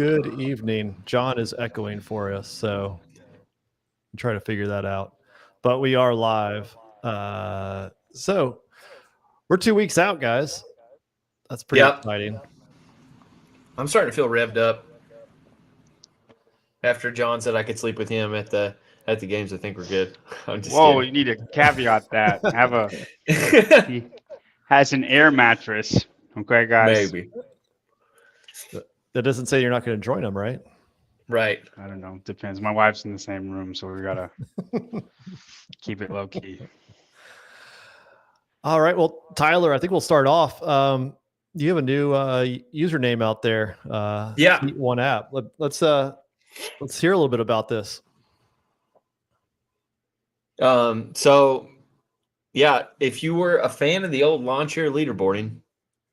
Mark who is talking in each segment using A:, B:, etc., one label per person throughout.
A: Good evening. John is echoing for us, so I'm trying to figure that out. But we are live. So we're 2 weeks out, guys. That's pretty exciting.
B: I'm starting to feel revved up. After John said I could sleep with him at the games, I think we're good. I'm just
C: Whoa,
B: kidding.
C: you need to caveat that. He has an air mattress. Okay, guys.
B: Maybe.
A: That doesn't say you're not going to join them, right?
B: Right.
C: I don't know. Depends. My wife's in the same room, so we gotta keep it low key.
A: All right. Well, Tyler, I think we'll start off. You have a new username out there.
B: Yeah.
A: Heat One app. Let's hear a little bit about this.
B: So yeah, if you were a fan of the old lawn chair leaderboarding,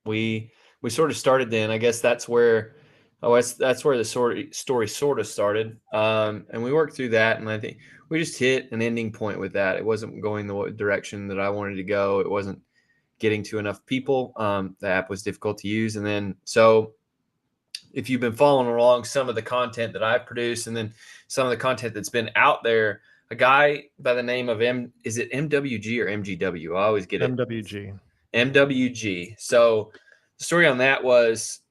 B: we sort of started then. I guess that's where the story sort of started. And we worked through that, and I think we just hit an ending point with that. It wasn't going the direction that I wanted to go. It wasn't getting to enough people. The app was difficult to use. And then, so if you've been following along some of the content that I've produced, and then some of the content that's been out there, a guy by the name of is it MWG or MGW? I always get it. MWG. So the story on that was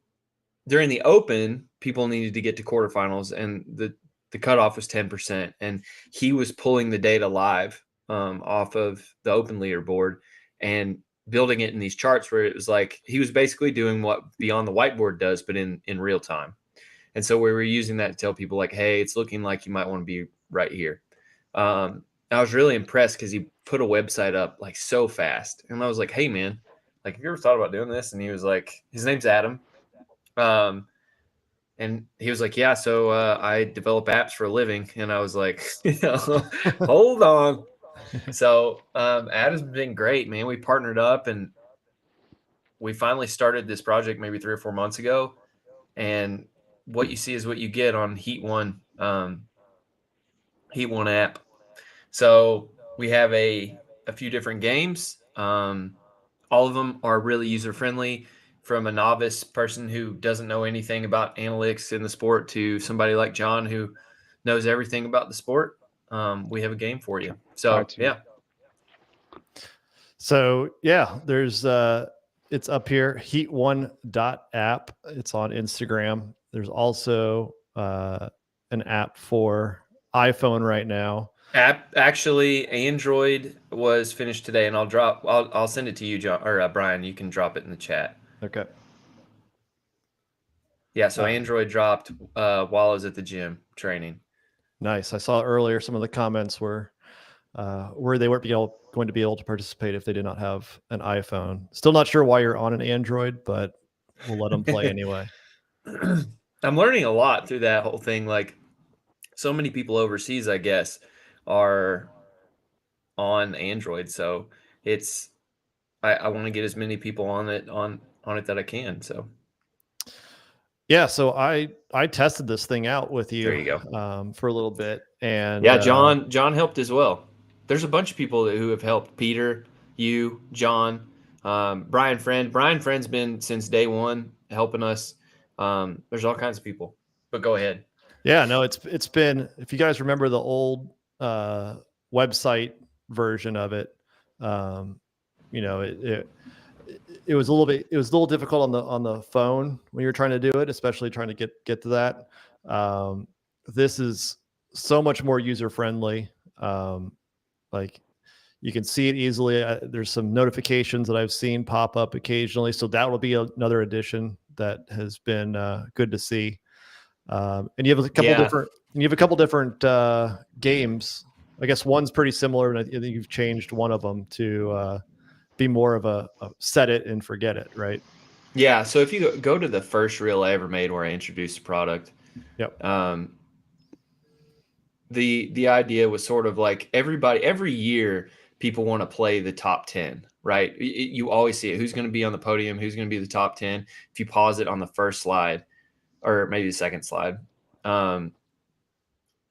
B: during the Open, people needed to get to quarterfinals, and the cutoff was 10%. And he was pulling the data live off of the Open leaderboard and building it in these charts where it was like he was basically doing what Beyond the Whiteboard does, but in real time. And so we were using that to tell people like, hey, it's looking like you might want to be right here. I was really impressed because he put a website up like so fast. And I was like, hey, man, like, have you ever thought about doing this? And he was like, his name's Adam. And he was like, yeah, so I develop apps for a living. And I was like, hold on. So Adam's been great, man. We partnered up and we finally started this project maybe 3 or 4 months ago. And what you see is what you get on Heat One app. So we have a few different games. All of them are really user-friendly, from a novice person who doesn't know anything about analytics in the sport to somebody like John who knows everything about the sport. We have a game for you. So, yeah.
A: So, yeah, there's it's up here, heat1.app. It's on Instagram. There's also an app for iPhone right now.
B: Actually, Android was finished today, and I'll send it to you, John, or Brian. You can drop it in the chat.
A: Okay.
B: Yeah, so Android dropped while I was at the gym training.
A: Nice. I saw earlier some of the comments were where they weren't going to be able to participate if they did not have an iPhone. Still not sure why you're on an Android, but we'll let them play anyway.
B: I'm learning a lot through that whole thing. Like, so many people overseas, I guess, are on Android. So it's I want to get as many people on it that I can. So
A: yeah, so I tested this thing out with you.
B: There you
A: go. For a little bit, and
B: yeah, John helped as well. There's a bunch of people who have helped. Peter, you, John, Brian Friend. Brian Friend's been since day one helping us. There's all kinds of people. But go ahead.
A: Yeah, no, it's been, if you guys remember the old website version of it, you know, it was a little difficult on the phone when you're trying to do it, especially trying to get to that. This is so much more user friendly. Like, you can see it easily. There's some notifications that I've seen pop up occasionally, so that will be another addition that has been good to see. And you have a couple different games. I guess one's pretty similar, and I think you've changed one of them to be more of a set it and forget it, right?
B: Yeah. So if you go to the first reel I ever made where I introduced the product,
A: yep.
B: The idea was sort of like every year people want to play the top 10, right? You always see it. Who's going to be on the podium? Who's going to be the top 10? If you pause it on the first slide, or maybe the second slide, one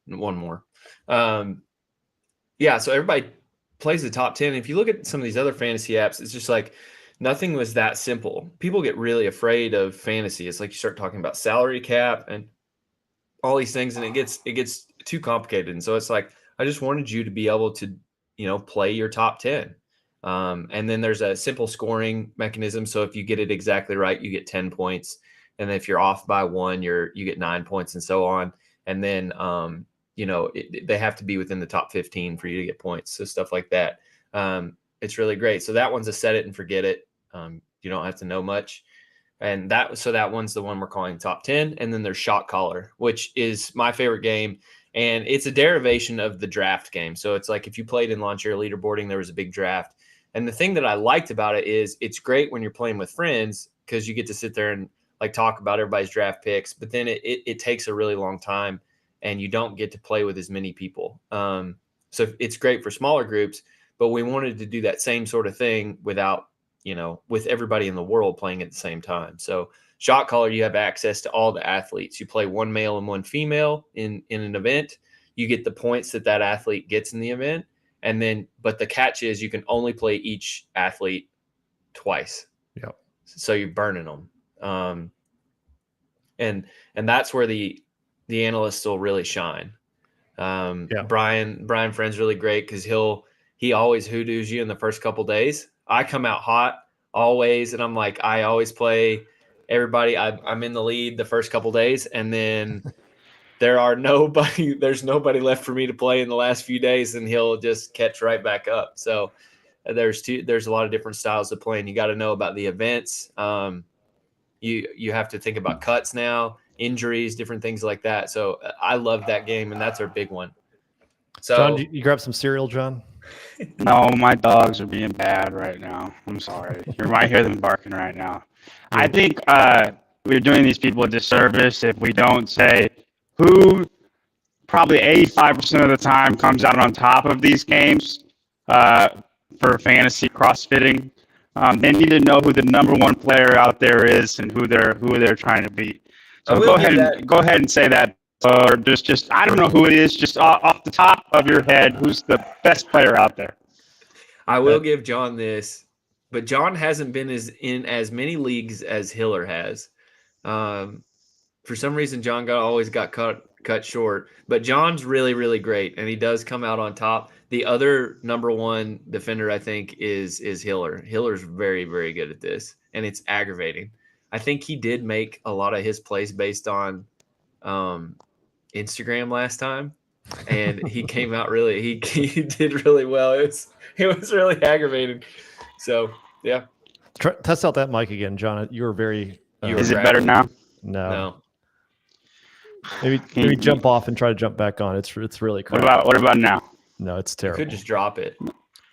B: more. Yeah, so everybody plays the top 10. If you look at some of these other fantasy apps, it's just like nothing was that simple. People get really afraid of fantasy. It's like you start talking about salary cap, and all these things, and it gets too complicated. And so it's like, I just wanted you to be able to, play your top 10. And then there's a simple scoring mechanism. So if you get it exactly right, you get 10 points. And then if you're off by 1, you get 9 points, and so on. And then, they have to be within the top 15 for you to get points. So stuff like that. It's really great. So that one's a set it and forget it. You don't have to know much. And that one's the one we're calling top 10. And then there's Shot Caller, which is my favorite game. And it's a derivation of the draft game. So it's like if you played in lawn chair leaderboarding, there was a big draft. And the thing that I liked about it is it's great when you're playing with friends because you get to sit there and like talk about everybody's draft picks. But then it takes a really long time and you don't get to play with as many people. So it's great for smaller groups, but we wanted to do that same sort of thing without, with everybody in the world playing at the same time. So Shot Caller, you have access to all the athletes. You play one male and one female in an event. You get the points that athlete gets in the event. And then, but the catch is you can only play each athlete twice.
A: Yep. So
B: you're burning them. And that's where the analysts will really shine. Brian Friend's really great because he always hoodoos you in the first couple days. I come out hot always, and I'm like, I always play everybody. I'm in the lead the first couple days, and then there's nobody left for me to play in the last few days, and he'll just catch right back up. So there's a lot of different styles of playing. You got to know about the events. You have to think about cuts now, injuries, different things like that. So I love that game, and that's our big one. So
A: John, you grab some cereal, John?
C: No, my dogs are being bad right now. I'm sorry. You might hear them barking right now. I think we're doing these people a disservice if we don't say who probably 85% of the time comes out on top of these games for fantasy CrossFitting. They need to know who the number one player out there is and who they're trying to beat. So go ahead and say that. Or just I don't know who it is, just off the top of your head, who's the best player out there?
B: I will give John this, but John hasn't been in as many leagues as Hiller has. For some reason, John always got cut short, but John's really, really great, and he does come out on top. The other number one defender, I think, is Hiller. Hiller's very, very good at this, and it's aggravating. I think he did make a lot of his plays based on Instagram last time, and he came out really he did really well. It was really aggravating. So yeah,
A: test out that mic again, John. You were very
C: is it better now?
A: No. Maybe jump off and try to jump back on. It's really crap.
C: What about now?
A: No, it's terrible.
B: You could just drop it.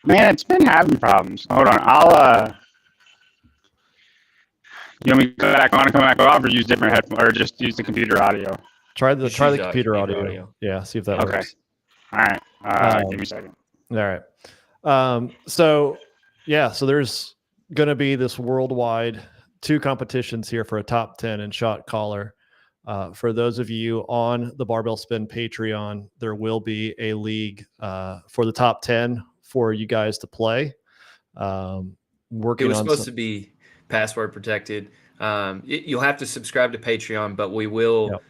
C: Man, it's been having problems. Hold on, I'll you want me to come back off, or use different headphones, or just use the computer audio?
A: Try the computer audio. Yeah, see if that works.
C: All right. Give me a second.
A: All right. So there's going to be this worldwide 2 competitions here for a top 10 in Shot Caller. For those of you on the Barbell Spin Patreon, there will be a league for the top 10 for you guys to play.
B: It was supposed to be password protected. You'll have to subscribe to Patreon, but we will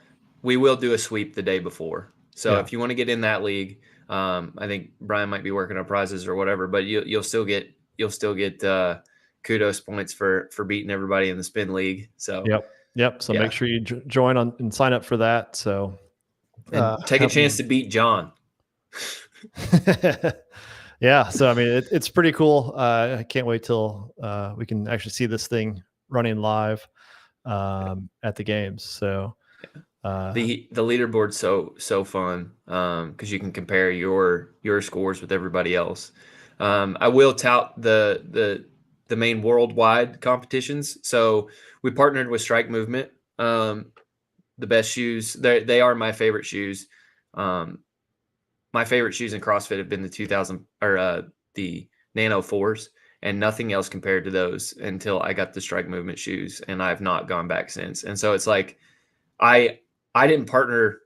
B: do a sweep the day before. So if you want to get in that league, I think Brian might be working on prizes or whatever, but you'll still get kudos points for beating everybody in the spin league. So
A: Yep. So make sure you join on and sign up for that. So
B: take a chance to beat John.
A: Yeah. So, I mean, it's pretty cool. I can't wait till we can actually see this thing running live at the games. So
B: the leaderboard's so fun because you can compare your scores with everybody else. I will tout the main worldwide competitions. So we partnered with Strike Movement. The best shoes, they are my favorite shoes. My favorite shoes in CrossFit have been the Nano 4s, and nothing else compared to those until I got the Strike Movement shoes, and I've not gone back since. And so it's like I didn't partner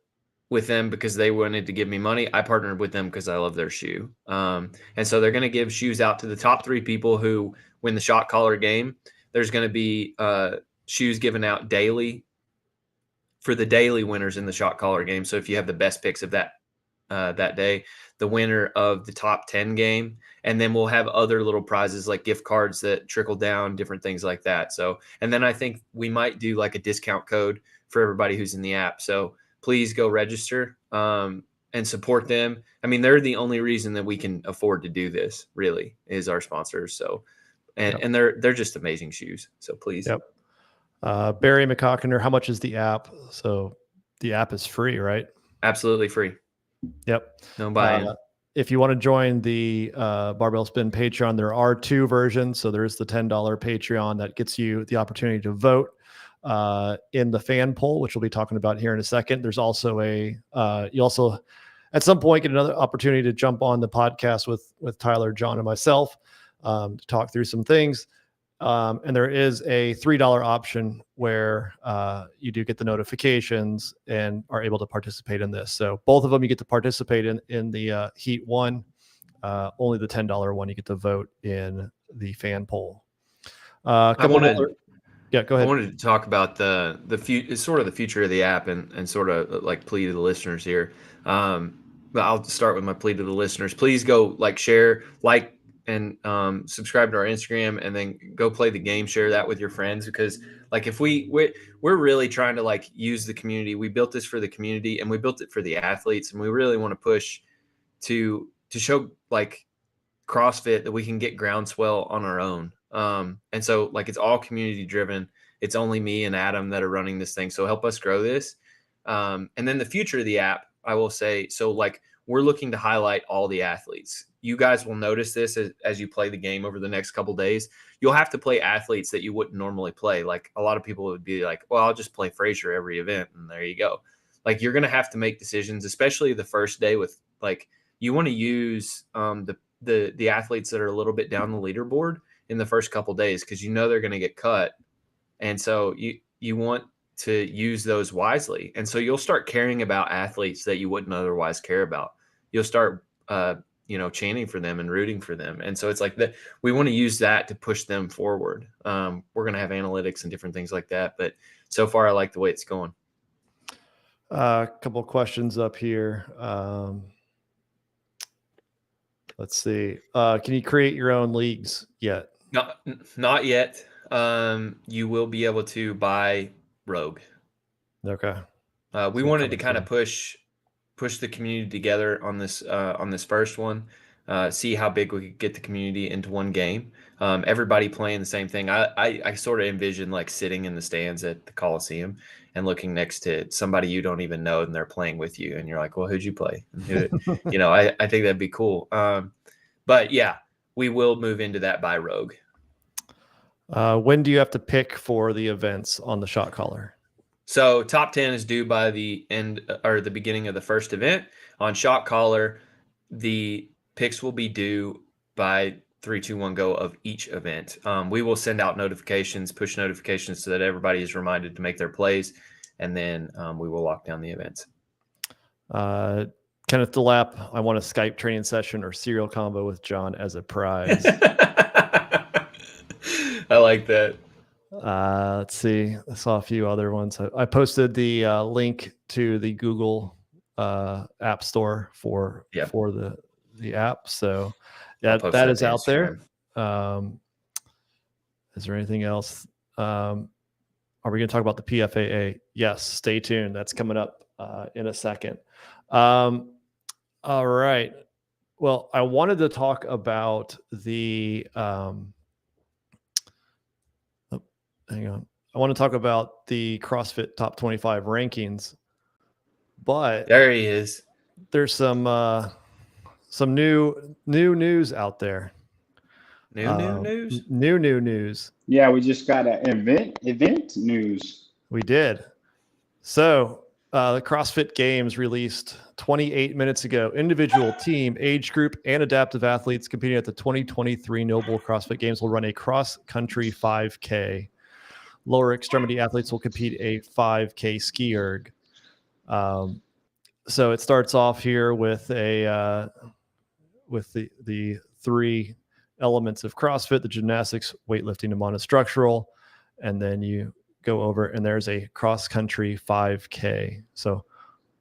B: with them because they wanted to give me money. I partnered with them because I love their shoe. And so they're going to give shoes out to the top 3 people who win the Shot Caller game. There's going to be shoes given out daily for the daily winners in the shot caller game. So if you have the best picks of that day, the winner of the top 10 game, and then we'll have other little prizes like gift cards that trickle down, different things like that. So, and then I think we might do like a discount code for everybody who's in the app. So please go register and support them. I mean, they're the only reason that we can afford to do this, really, is our sponsors. So, and they're just amazing shoes. So please.
A: Yep. Barry McCockiner, how much is the app? So the app is free, right?
B: Absolutely free.
A: Yep.
B: No buy-in.
A: If you want to join the Barbell Spin Patreon, there are two versions. So there is the $10 Patreon that gets you the opportunity to vote in the fan poll, which we'll be talking about here in a second. There's also you also at some point get another opportunity to jump on the podcast with Tyler, John, and myself to talk through some things. And there is a $3 option where you do get the notifications and are able to participate in this. So both of them you get to participate in the Heat 1. Only the $10 one you get to vote in the fan poll.
B: Yeah, go ahead. I wanted to talk about the sort of the future of the app and sort of like plea to the listeners here. But I'll start with my plea to the listeners. Please go share, and subscribe to our Instagram, and then go play the game. Share that with your friends, because if we're really trying to use the community. We built this for the community, and we built it for the athletes, and we really want to push to show CrossFit that we can get groundswell on our own. And so it's all community driven. It's only me and Adam that are running this thing. So help us grow this. And then the future of the app, I will say, so we're looking to highlight all the athletes. You guys will notice this as you play the game over the next couple days. You'll have to play athletes that you wouldn't normally play. A lot of people would be well, I'll just play Frazier every event, and there you go. You're going to have to make decisions, especially the first day with you want to use the athletes that are a little bit down the leaderboard in the first couple days, because they're going to get cut. And so you want to use those wisely. And so you'll start caring about athletes that you wouldn't otherwise care about. You'll start chanting for them and rooting for them. And so it's we want to use that to push them forward. We're going to have analytics and different things like that, but so far I like the way it's going.
A: A couple of questions up here. Let's see. Can you create your own leagues yet?
B: Not yet. You will be able to buy Rogue.
A: Okay.
B: We wanted to kind of push the community together on this first one. See how big we could get the community into one game. Everybody playing the same thing. I sort of envision sitting in the stands at the Coliseum and looking next to somebody you don't even know, and they're playing with you, and you're like, well, who'd you play? I think that'd be cool. But yeah, we will move into that by Rogue.
A: When do you have to pick for the events on the shot caller?
B: So top 10 is due by the end or the beginning of the first event. On shot caller, the picks will be due by 3, 2, 1 go of each event. We will send out notifications, push notifications, so that everybody is reminded to make their plays, and then we will lock down the events.
A: Kenneth DeLapp, I want a Skype training session or serial combo with John as a prize.
B: I like that.
A: Let's see. I saw a few other ones. I posted the link to the Google App Store for the app. So that is out there. Is there anything else? Are we going to talk about the PFAA? Yes. Stay tuned. That's coming up in a second. All right. Well, I wanted to talk about the hang on. I want to talk about the CrossFit Top 25 rankings, but
B: there he is.
A: There's some new news out there. New news.
C: Yeah, we just got an event news.
A: We did. So the CrossFit Games released 28 minutes ago. Individual, team, age group, and adaptive athletes competing at the 2023 Noble CrossFit Games will run a cross-country 5K. Lower extremity athletes will compete a 5K ski erg. So it starts off here with the three elements of CrossFit: the gymnastics, weightlifting, and monostructural. And then you go over, and there's a cross country 5K. So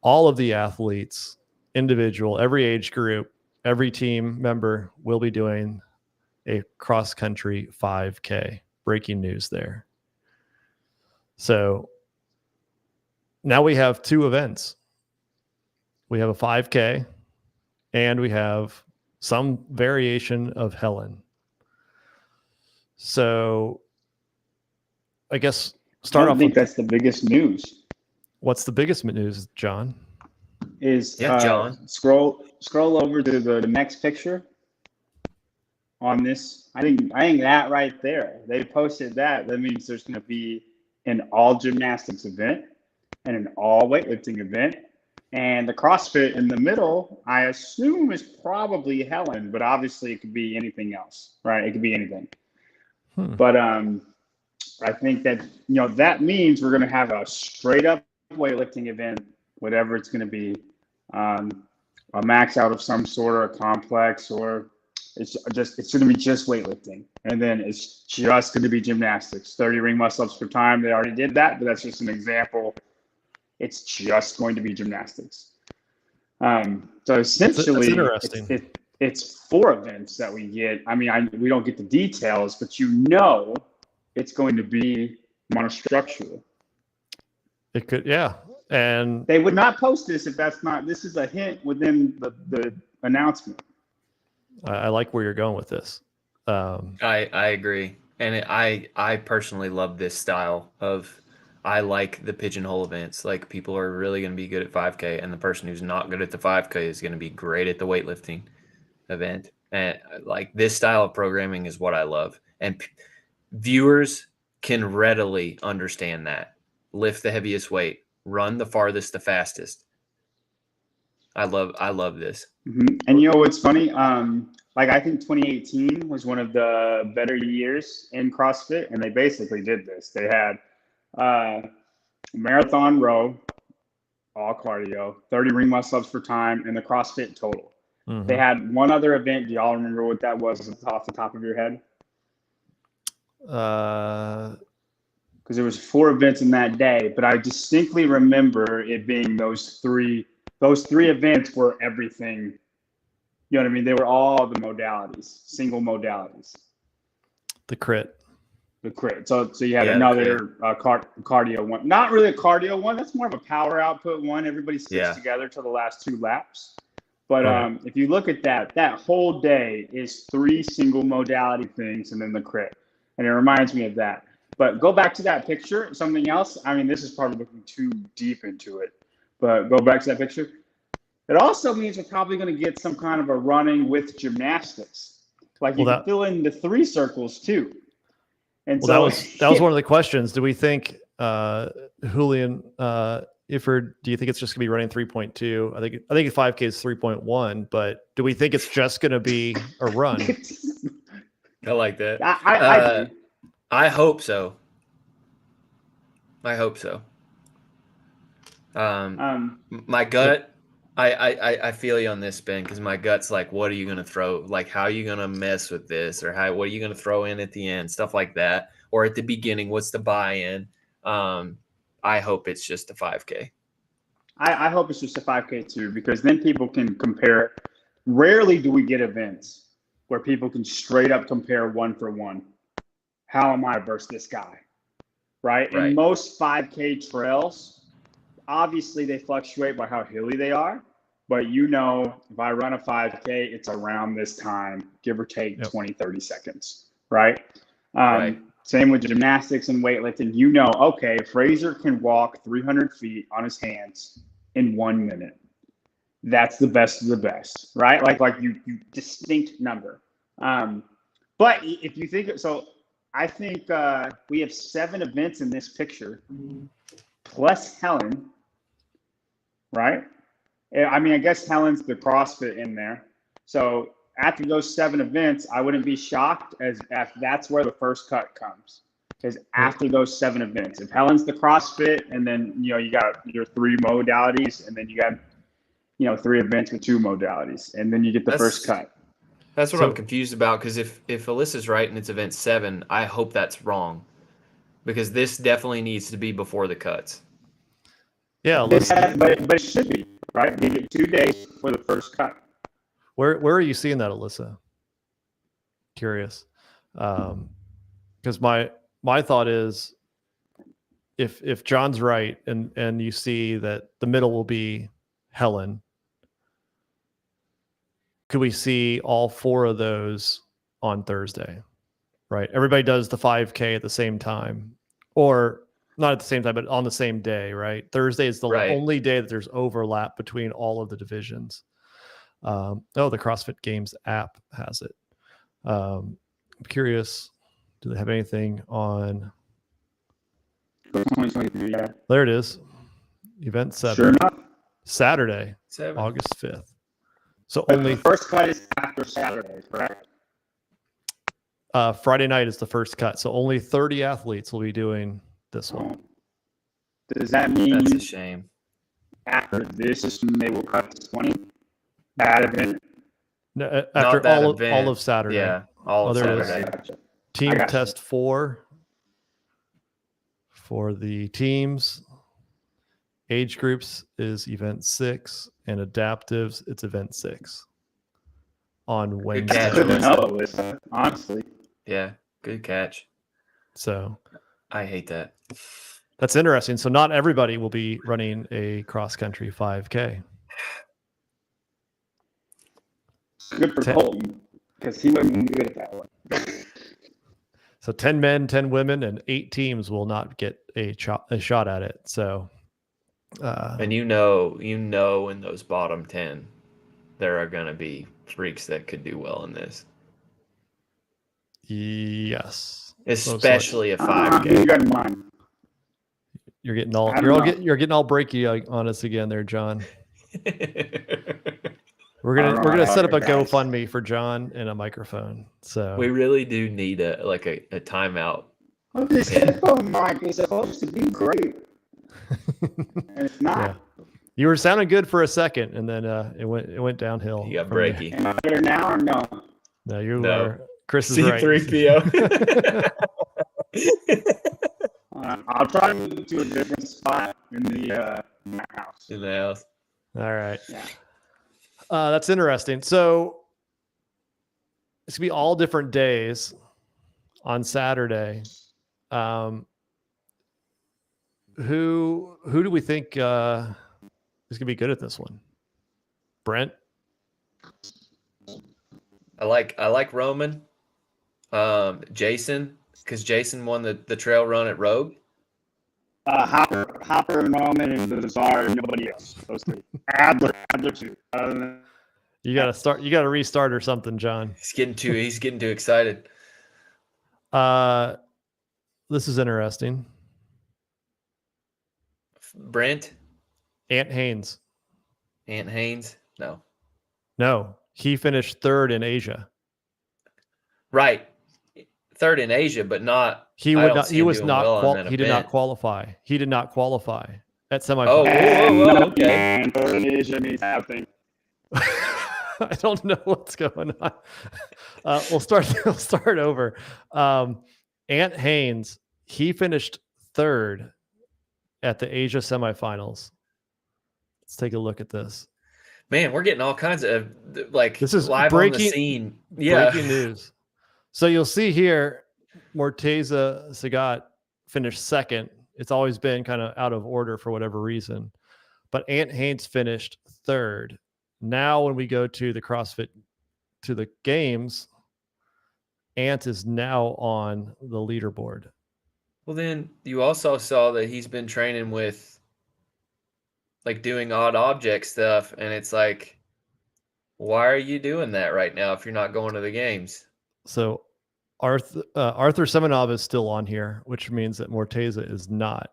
A: all of the athletes, individual, every age group, every team member will be doing a cross country 5K. Breaking news there. So now we have 2 events. We have a 5K and we have some variation of Helen. So I guess start off.
D: I think that's the biggest news.
A: What's the biggest news, John?
D: Is
B: John.
D: Scroll over to the next picture on this. I think that right there. They posted that. That means there's going to be an all gymnastics event and an all weightlifting event. And the CrossFit in the middle, I assume, is probably Helen, but obviously it could be anything else, right? It could be anything. But I think that, that means we're going to have a straight up weightlifting event, whatever it's going to be, a max out of some sort, or a complex, or it's going to be just weightlifting. And then it's just going to be gymnastics, 30 ring muscle ups per time. They already did that, but that's just an example. It's just going to be gymnastics. So essentially,
A: that's interesting.
D: It's 4 events that we get. I mean, we don't get the details, but it's going to be monostructural.
A: It could, yeah. And
D: they would not post this if that's not. This is a hint within the announcement.
A: I like where you're going with this.
B: I agree, and I personally love this style of. I like the pigeonhole events. Like, people are really going to be good at 5K, and the person who's not good at the 5K is going to be great at the weightlifting event. And like, this style of programming is what I love. And viewers can readily understand that. Lift the heaviest weight, run the farthest, the fastest. I love this.
D: Mm-hmm. And what's funny? I think 2018 was one of the better years in CrossFit, and they basically did this. They had marathon row, all cardio, 30 ring muscle ups per time, and the CrossFit total. Mm-hmm. They had one other event. Do y'all remember what that was off the top of your head? Because there was 4 events in that day, but I distinctly remember it being those three events were everything. You know what I mean? They were all the modalities, single modalities.
A: The crit.
D: So you had another cardio one. Not really a cardio one. That's more of a power output one. Everybody sticks together to the last 2 laps. But if you look at that whole day is 3 single modality things and then the crit. And it reminds me of that. But go back to that picture. Something else. I mean, this is probably looking too deep into it. But go back to that picture. It also means we're probably going to get some kind of a running with gymnastics. Like, you can fill in the 3 circles too. And
A: that was one of the questions. Do we think Julian Ifford, do you think it's just going to be running 3.2? I think 5K is 3.1, but do we think it's just going to be a run?
B: I like that.
D: I
B: hope so. My gut, I feel you on this, Ben, because my gut's like, what are you going to throw? Like, how are you going to mess with this? Or what are you going to throw in at the end? Stuff like that. Or at the beginning, what's the buy-in? I hope it's just a 5K.
D: I hope it's just a 5K too, because then people can compare. Rarely do we get events where people can straight up compare 1 for 1. How am I versus this guy? Right? In most 5K trails, obviously they fluctuate by how hilly they are. But if I run a 5K, it's around this time, give or take 20, 30 seconds. Right? Same with gymnastics and weightlifting. Okay, Fraser can walk 300 feet on his hands in 1 minute. That's the best of the best, right? Like you distinct number. But if you think so, I think we have 7 events in this picture, plus Helen, right? I mean, I guess Helen's the CrossFit in there. So after those 7 events, I wouldn't be shocked as that's where the first cut comes. Because after those 7 events, if Helen's the CrossFit, and then you got your 3 modalities, and then you got 3 events with 2 modalities, and then you get the first cut.
B: That's what I'm confused about, because if Alyssa's right and it's event 7, I hope that's wrong. because this definitely needs to be before the cuts.
A: Yeah,
D: but it should be, right? You get 2 days for the first cut.
A: where are you seeing that, Alyssa? Curious. Because my thought is, if John's right and you see that the middle will be Helen, could we see all 4 of those on Thursday? Right? Everybody does the 5K at the same time, or not at the same time, but on the same day, right? Thursday is the only day that there's overlap between all of the divisions. The CrossFit Games app has it. I'm curious, do they have anything on?
D: 2023, yeah.
A: There it is. Event 7.
D: Sure enough.
A: Saturday,
B: 7.
A: August 5th. So
D: But
A: only
D: the first cut is after Saturday, correct?
A: Friday night is the first cut. So only 30 athletes will be doing this one.
D: Does that mean
B: That's a shame.
D: after this is when they will cut to 20? That event?
A: No,
B: Not
A: after
B: that
A: all
B: event.
A: of Saturday.
B: Yeah, all of
A: there it is.
B: Saturday.
D: Gotcha.
A: Team
D: I got you.
A: test 4 for the teams. Age groups is event 6, and adaptives, it's event 6 on Wednesday.
B: catch,
D: Good to
B: Alyssa.
D: know, honestly.
B: Yeah, good catch.
A: So
B: I hate that.
A: that's interesting. So not everybody will be running a cross country 5K.
D: Good for Colton, because he wasn't good at that one.
A: So 10 men, 10 women, and 8 teams will not get a shot at it. So,
B: And you know, in those bottom 10, there are going to be freaks that could do well in this,
A: yes,
B: especially a
D: You
B: 5K.
D: got mine.
A: you're getting all
D: I don't know.
A: you're getting all breaky on us again there, John. We're
D: I don't know
A: gonna
D: how
A: set up a
D: you guys-
A: GoFundMe for John and a microphone. So
B: We really do need a timeout.
D: Oh, this headphone mic is supposed to be great. And it's not.
A: yeah, you were sounding good for a second, and then it went downhill.
B: You got
A: from there.
B: breaky.
D: Am I better now or no?
A: No, you
B: No.
A: are. Chris is right.
B: C3PO.
D: I'll try to move to a different spot in the house.
B: In the house.
A: All right.
D: Yeah.
A: That's interesting. So it's gonna be all different days on Saturday. Who do we think is gonna be good at this one? Brent?
B: I like Roman. Jason, because Jason won the trail run at Rogue.
D: Hopper, Roman, and the Bazaar, and nobody else. Those 3. Adler too.
A: You gotta restart or something, John.
B: He's getting too excited.
A: This is interesting.
B: Brent,
A: Ant Haynes.
B: Ant Haynes,
A: No, he finished 3rd in Asia.
B: right, 3rd in Asia, but not.
A: He
B: I
A: would
B: don't
A: not.
B: see
A: He
B: him
A: was
B: doing
A: not.
B: well on that
A: He did not
B: event.
A: qualify. He did not qualify at
B: Oh,
A: semifinals.
B: whoa, okay.
D: And Asia means nothing.
A: I don't know what's going on. We'll start over. Ant Haynes, he finished 3rd at the Asia semifinals. Let's take a look at this.
B: Man, we're getting all kinds of
A: This is
B: live on the scene. Yeah.
A: Breaking news. So you'll see here, Morteza Sagat finished 2nd. It's always been kind of out of order for whatever reason. But Ant Haynes finished 3rd. Now when we go to the CrossFit, to the games, Ant is now on the leaderboard.
B: Well, then you also saw that he's been training with doing odd object stuff. And it's like, why are you doing that right now if you're not going to the games?
A: So Arthur Semenov is still on here, which means that Morteza is not.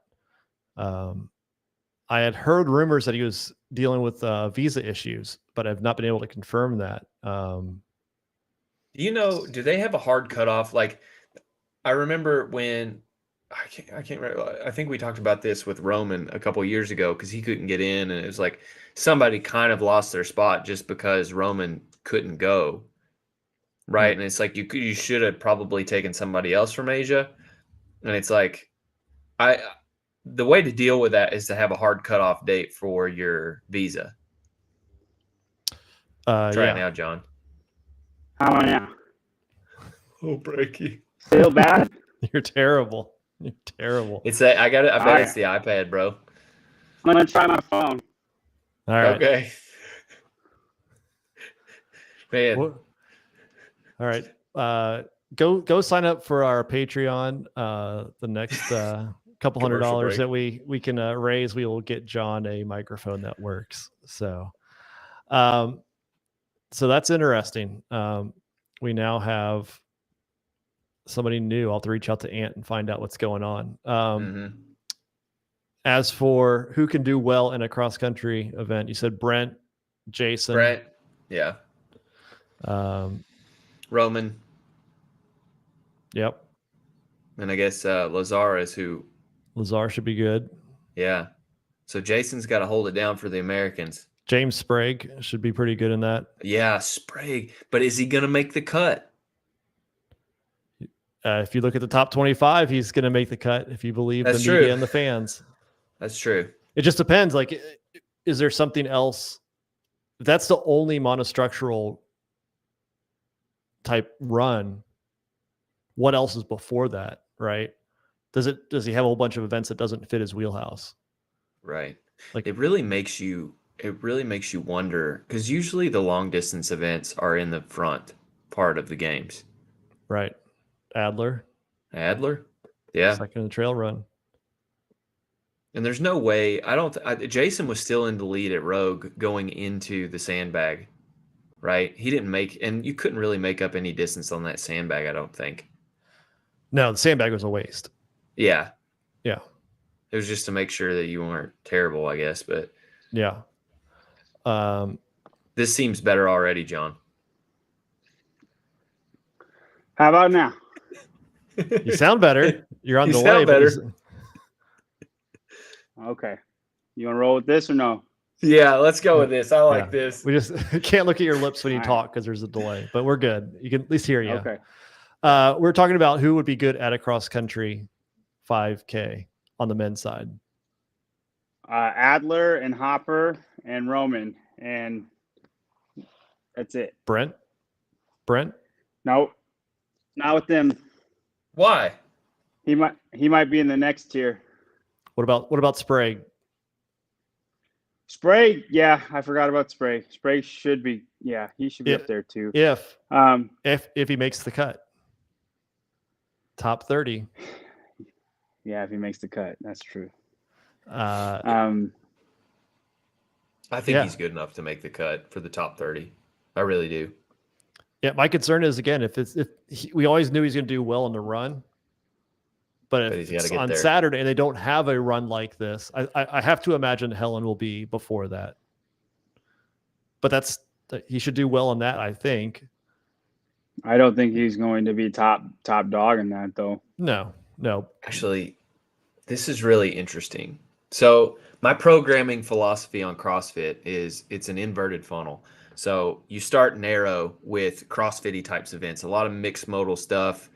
A: I had heard rumors that he was dealing with visa issues, but I've not been able to confirm that.
B: Do they have a hard cutoff? I remember when I can't remember. I think we talked about this with Roman a couple of years ago because he couldn't get in, and it was like somebody kind of lost their spot just because Roman couldn't go. Right. And it's like you should have probably taken somebody else from Asia. And it's like, The way to deal with that is to have a hard cutoff date for your visa. Try it now, John.
C: How am I now?
B: Oh, breaky.
C: Still bad?
A: You're terrible. You're terrible.
B: It's that I bet
C: All
B: it's the iPad, bro.
C: I'm gonna try my phone.
A: All right.
B: Okay. Man.
A: All right. Go sign up for our Patreon. The next couple
B: Commercial
A: $100
B: break.
A: that we can raise, we will get John a microphone that works. So that's interesting. We now have somebody new. I'll have to reach out to Ant and find out what's going on. As for who can do well in a cross country event, you said Brent, Jason,
B: yeah, Roman,
A: yep,
B: and I guess Lazar is who.
A: Lazar should be good.
B: Yeah, so Jason's got to hold it down for the Americans.
A: James Sprague should be pretty good in that.
B: Yeah, Sprague, but is he gonna make the cut?
A: If you look at the top 25, he's going to make the cut if you believe
B: That's
A: the media
B: true.
A: and the fans.
B: That's true.
A: It just depends. Like, is there something else? If that's the only monostructural type run, what else is before that, right? Does he have a whole bunch of events that doesn't fit his wheelhouse?
B: Right.
A: Like,
B: it really makes you wonder, because usually the long distance events are in the front part of the games.
A: right. Adler,
B: yeah,
A: second in the trail run.
B: And there's no way. Jason was still in the lead at Rogue going into the sandbag, right? He didn't and you couldn't really make up any distance on that sandbag, I don't think.
A: No, the sandbag was a waste.
B: Yeah.
A: Yeah.
B: It was just to make sure that you weren't terrible, I guess. But
A: yeah.
B: This seems better already, John.
D: How about now?
A: You sound better. You're on
B: You
A: delay.
B: sound better.
D: Okay. You want to roll with this or no?
B: Yeah, let's go with this. I like this.
A: We just can't look at your lips when you
D: All right.
A: talk because there's a delay, but we're good. You can at least hear you.
D: Okay.
A: We're talking about who would be good at a cross country 5K on the men's side.
D: Adler and Hopper and Roman, and that's it.
A: Brent?
D: Nope. Not with them.
B: Why?
D: He might be in the next tier.
A: What about Sprague?
D: Sprague, yeah, I forgot about Sprague. Sprague should be, yeah, he should be up there too.
A: If he makes the cut. Top 30.
D: Yeah, if he makes the cut, that's true.
B: I think he's good enough to make the cut for the top 30. I really do.
A: Yeah, my concern is, again, we always knew he's going to do well in the run, but if it's on Saturday and they don't have a run like this, I have to imagine Helen will be before that. But he should do well in that, I think.
D: I don't think he's going to be top dog in that, though.
A: No.
B: Actually, this is really interesting. So my programming philosophy on CrossFit is it's an inverted funnel. So you start narrow with CrossFit types events, a lot of mixed modal stuff,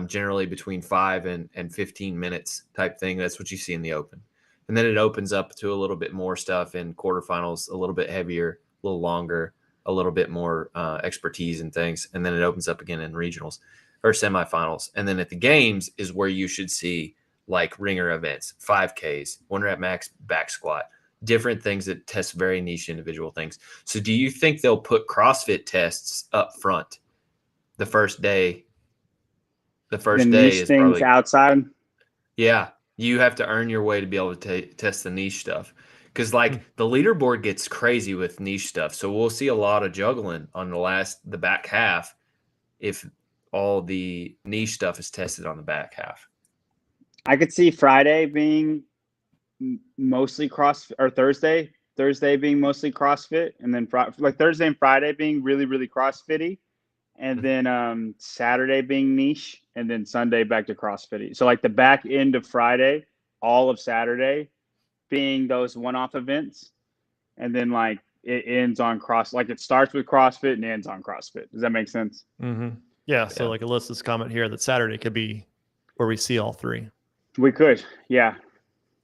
B: generally between 5 and 15 minutes type thing. That's what you see in the open. And then it opens up to a little bit more stuff in quarterfinals, a little bit heavier, a little longer, a little bit more expertise and things. And then it opens up again in regionals or semifinals. And then at the games is where you should see like ringer events, 5Ks, 1 rep max back squat, different things that test very niche individual things. So do you think they'll put CrossFit tests up front the first day? The first day is
D: things
B: probably
D: outside.
B: Yeah, you have to earn your way to be able to test the niche stuff. Because like the leaderboard gets crazy with niche stuff. So we'll see a lot of juggling on the back half if all the niche stuff is tested on the back half.
D: I could see Friday being mostly CrossFit, or Thursday being mostly CrossFit, and then like Thursday and Friday being really, really CrossFit-y, and then Saturday being niche, and then Sunday back to CrossFit-y. So like the back end of Friday, all of Saturday being those one-off events, and then like it ends on like it starts with CrossFit and ends on CrossFit. Does that make sense?
A: Mm-hmm. Yeah. So like Alyssa's comment here that Saturday could be where we see all three.
D: We could, yeah.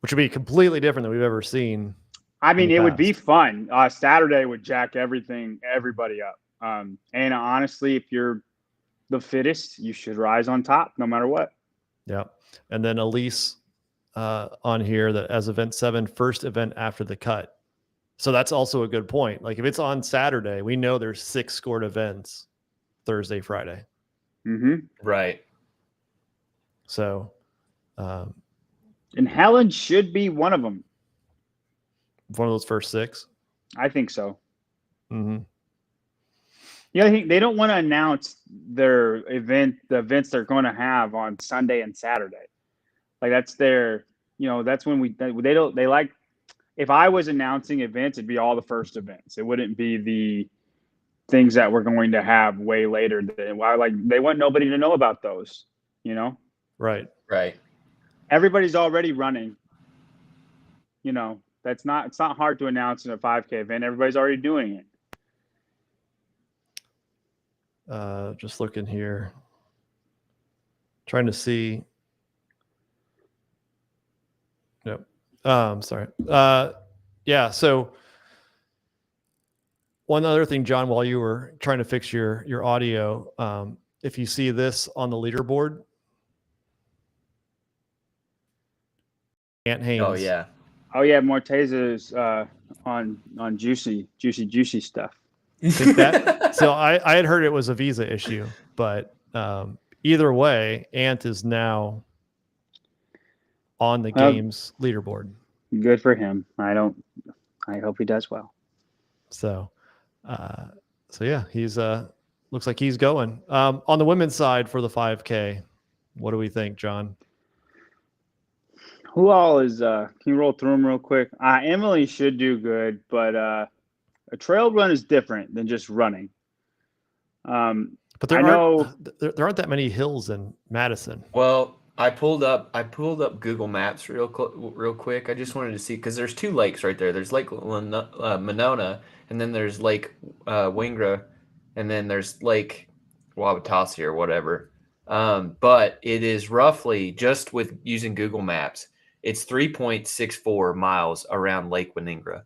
A: which would be completely different than we've ever seen.
D: I mean,
A: the
D: it would be
A: past.
D: fun. Saturday would jack everybody up. And honestly, if you're the fittest, you should rise on top no matter what.
A: Yeah. And then Elise on here that as event 7, first event after the cut. So that's also a good point. Like if it's on Saturday, we know there's 6 scored events Thursday, Friday.
D: Mm-hmm.
B: Right.
A: So,
D: And Helen should be one of them.
A: one of those first 6.
D: I think so.
A: Mm-hmm.
D: Yeah, I think they don't want to announce the events they're going to have on Sunday and Saturday. Like that's that's when they like, if I was announcing events, it'd be all the first events. It wouldn't be the things that we're going to have way later. They want nobody to know about those,
A: Right.
B: Right.
D: Everybody's already running. It's not hard to announce in a 5K event. Everybody's already doing it.
A: Just looking here, trying to see. Nope. Sorry. Yeah. So one other thing, John, while you were trying to fix your audio, if you see this on the leaderboard, Ant Haynes.
B: Oh yeah.
D: Oh yeah, Morteza's on juicy stuff.
A: Think that. So I had heard it was a visa issue, but either way, Ant is now on the games leaderboard.
D: Good for him. I hope he does well.
A: So yeah, he's looks like he's going. On the women's side for the 5K, what do we think, John?
D: Who all is? Can you roll through them real quick? Emily should do good, but a trail run is different than just running.
A: But there aren't that many hills in Madison.
B: Well, I pulled up Google Maps real quick. I just wanted to see because there's 2 lakes right there. There's Lake Monona, and then there's Lake Wingra, and then there's Lake Wabitasi or whatever. But it is roughly, just with using Google Maps, it's 3.64 miles around Lake Winningra.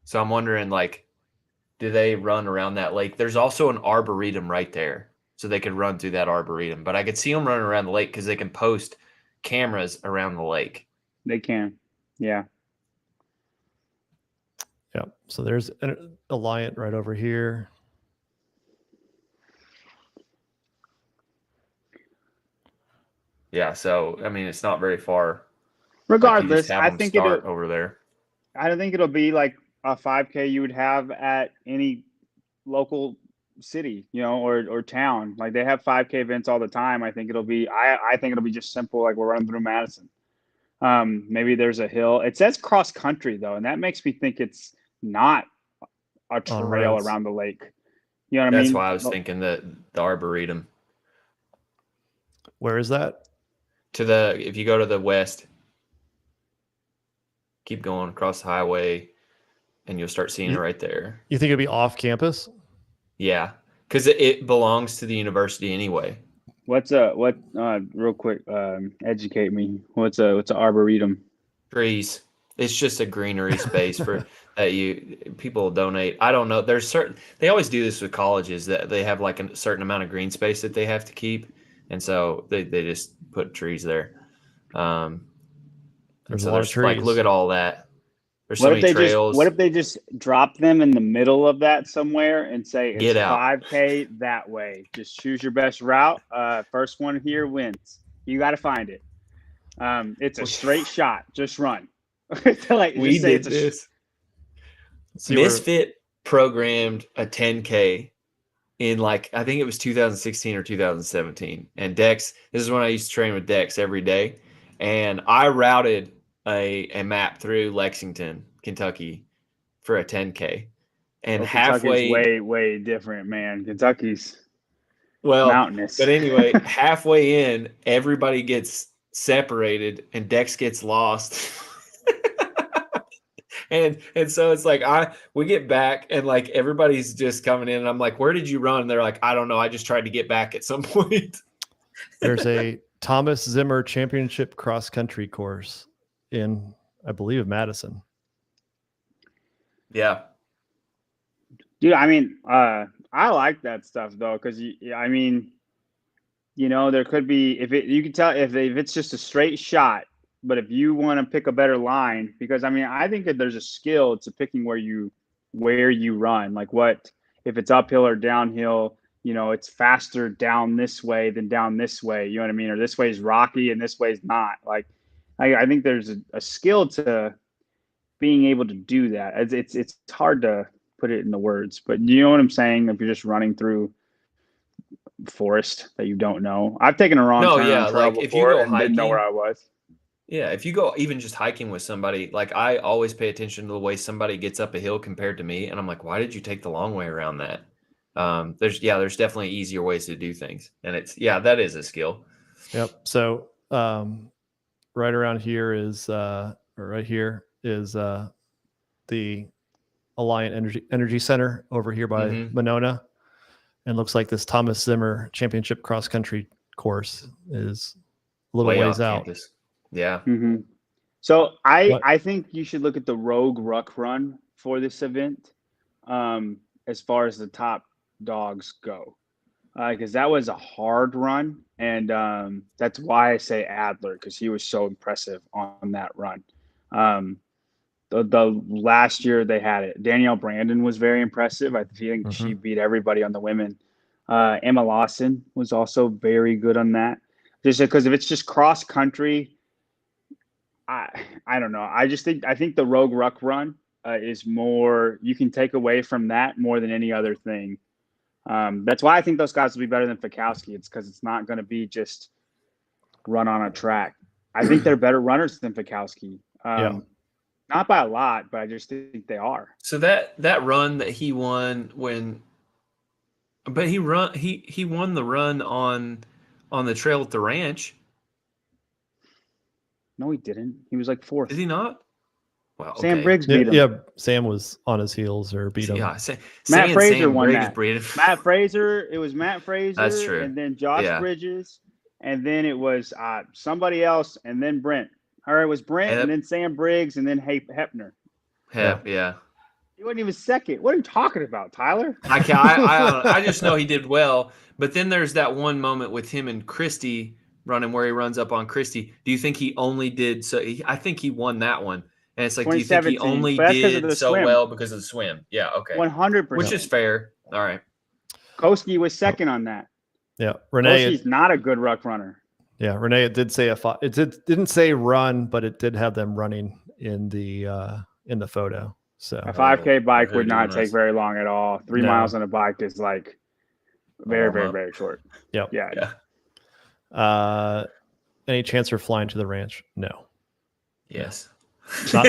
B: So I'm wondering, like, do they run around that lake? There's also an arboretum right there, so they could run through that arboretum. But I could see them running around the lake because they can post cameras around the lake.
D: They can, yeah.
A: Yeah. So there's an Alliant right over here.
B: Yeah. So I mean, it's not very far.
D: Regardless,
B: I think over there.
D: I don't think it'll be like a 5K you would have at any local city, or town. Like they have 5K events all the time. I think it'll be just simple, like we're running through Madison. Maybe there's a hill. It says cross country though, and that makes me think it's not a trail around the lake. You know what I mean?
B: That's why I was thinking the arboretum.
A: Where is that?
B: If you go to the west, keep going across the highway, and you'll start seeing it right there.
A: You think it'd be off campus?
B: Yeah, because it belongs to the university anyway.
D: Real quick, educate me. What's a arboretum?
B: Trees. It's just a greenery space for that people donate. I don't know. They always do this with colleges, that they have like a certain amount of green space that they have to keep, and so they just put trees there.
A: There's a lot of trees.
B: Like, look at all that. There's so many trails.
D: What if they just drop them in the middle of that somewhere and say it's
B: Get out.
D: 5K that way? Just choose your best route. First one here wins. You got to find it. It's a straight shot. Just run.
B: We did this. Misfit programmed a 10K in I think it was 2016 or 2017. And Dex, this is when I used to train with Dex every day. And I routed a map through Lexington, Kentucky for a 10K. And halfway,
D: way different, man. Kentucky's
B: mountainous. But anyway, halfway in, everybody gets separated and Dex gets lost. and so it's like we get back and like everybody's just coming in and I'm like, where did you run? And they're like, I don't know. I just tried to get back at some point.
A: There's a Thomas Zimmer Championship Cross Country course in, I believe, Madison.
B: Yeah.
D: Dude, I mean, I like that stuff though, because I mean, there could be you can tell if it's just a straight shot, but if you want to pick a better line, because I mean, I think that there's a skill to picking where you run, like what if it's uphill or downhill. It's faster down this way than down this way. You know what I mean? Or this way is rocky and this way is not. Like, I think there's a skill to being able to do that. It's hard to put it in the words, but you know what I'm saying? If you're just running through forest that you don't know. I've taken a wrong turn on trail
B: like if you
D: before
B: go
D: and didn't know
B: hiking,
D: where I was.
B: Yeah, if you go even just hiking with somebody, like I always pay attention to the way somebody gets up a hill compared to me, and I'm like, why did you take the long way around that? There's definitely easier ways to do things, and that is a skill.
A: Yep. So right around here is the Alliant Energy Center over here by Monona, and looks like this Thomas Zimmer Championship Cross Country course is a little ways out.
B: Campus. Yeah.
D: Mm-hmm. So I think you should look at the Rogue Ruck Run for this event, as far as the top dogs go, because that was a hard run, and that's why I say Adler, because he was so impressive on that run. The last year they had it, Danielle Brandon was very impressive. I think she beat everybody on the women. Emma Lawson was also very good on that. Just because if it's just cross country, I don't know. I think the Rogue Ruck Run is more, you can take away from that more than any other thing. That's why I think those guys will be better than Fikowski. It's because it's not going to be just run on a track. I think they're better runners than Fikowski. Not by a lot, but I just think they are.
B: So that run that he won he won the run on the trail at the ranch.
D: No, he didn't. He was like fourth.
B: Did he not? Well, okay.
D: Sam Briggs beat him.
A: Yeah, Sam was on his heels or beat him.
B: Yeah,
D: Matt Fraser won
B: Briggs
D: that. Matt Fraser. It was Matt Fraser.
B: That's true.
D: And then Josh Bridges, and then it was somebody else, and then Brent. Or it was Brent, and then Sam Briggs, and then Hepner.
B: Yeah.
D: He wasn't even second. What are you talking about, Tyler?
B: I just know he did well. But then there's that one moment with him and Christie running where he runs up on Christie. Do you think he only did so? I think he won that one. And it's like, do you think he only did so well because of the swim? Yeah, okay.
D: 100%.
B: Which is fair. All right.
D: Koski was second on that.
A: Yeah, Renee.
D: Koski's not a good ruck runner.
A: Yeah, Renee. It did say didn't say run, but it did have them running in the photo. So
D: a 5K bike would not take very long at all. 3 miles on a bike is like very, very, very short.
A: Yep.
D: Yeah.
A: Any chance for flying to the ranch? No.
B: Yes.
A: Not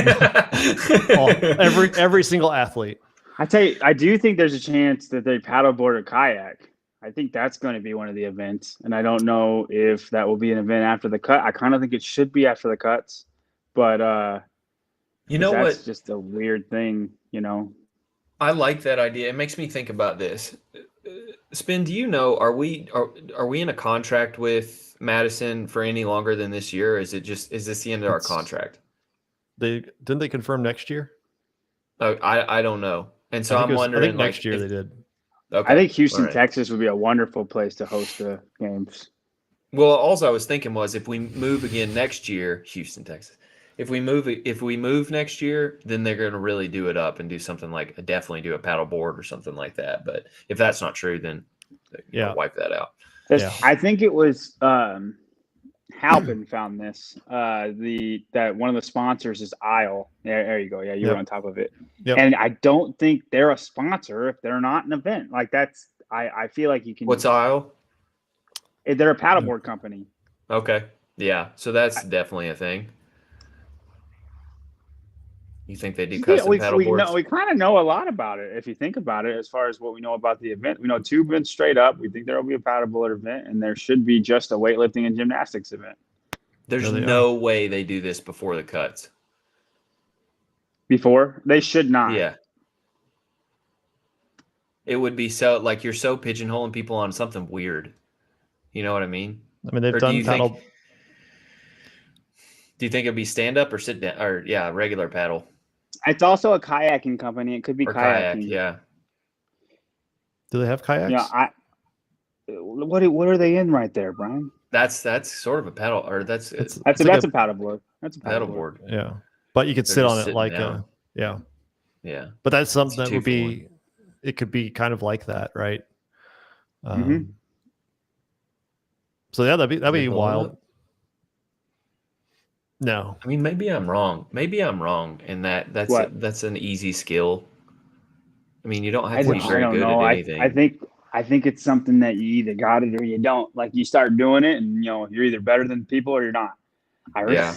A: every single athlete.
D: I tell you, I do think there's a chance that they paddleboard or kayak. I think that's going to be one of the events, and I don't know if that will be an event after the cut. I kind of think it should be after the cuts, but that's just a weird thing,
B: I like that idea. It makes me think about this. Spin, do you know, are we in a contract with Madison for any longer than this year? Or is this the end of our contract?
A: Didn't they confirm next year?
B: Oh, I don't know. And so I'm wondering,
A: I think next year they did.
B: Okay.
D: I think Houston, Texas would be a wonderful place to host the games.
B: Well, all I was thinking was if we move again next year, Houston, Texas. If we move next year, then they're going to really do it up and do something like definitely do a paddle board or something like that. But if that's not true, then wipe that out.
D: I think it was Halpin found this. That one of the sponsors is Isle. There you go. Yeah, you were on top of it.
A: Yep.
D: And I don't think they're a sponsor if they're not an event. Like that's I feel like you can.
B: What's Isle?
D: They're a paddleboard company.
B: Okay. Yeah. So that's definitely a thing. You think they do custom paddle boards?
D: We kind of know a lot about it if you think about it. As far as what we know about the event, we know 2 events straight up. We think there will be a paddleboard event, and there should be just a weightlifting and gymnastics event.
B: There's no way they do this before the cuts.
D: Before they should not.
B: Yeah. It would be so like you're so pigeonholing people on something weird. You know what I mean?
A: I mean, they've
B: Or do
A: done
B: you
A: paddle.
B: do you think it'd be stand up or sit down, or regular paddle
D: It's also a kayaking company. It could be
B: or kayak?
D: kayaking.
B: Yeah.
A: Do they have kayaks?
D: What are they in right there, Brian?
B: That's sort of a paddle, or that's
A: It's
D: That's
A: like
D: a paddleboard. That's a
B: paddleboard.
A: yeah, but you could
B: They're
A: sit
B: just
A: on it
B: sitting
A: like
B: down.
A: yeah.
B: Yeah.
A: But that's something
B: It's
A: that would
B: 2 for
A: be. It could be kind of like that, right?
D: Mhm.
A: So yeah, that'd
B: Did
A: be
B: they blow
A: wild.
B: up?
A: No,
B: I mean, maybe I'm wrong. Maybe I'm wrong in that's
D: What?
B: that's an easy skill. I mean, you don't have
D: I
B: to be
D: don't
B: very good
D: know.
B: at
D: I
B: anything.
D: think it's something that you either got it or you don't. Like you start doing it, and you're either better than people or you're not.
B: Yeah.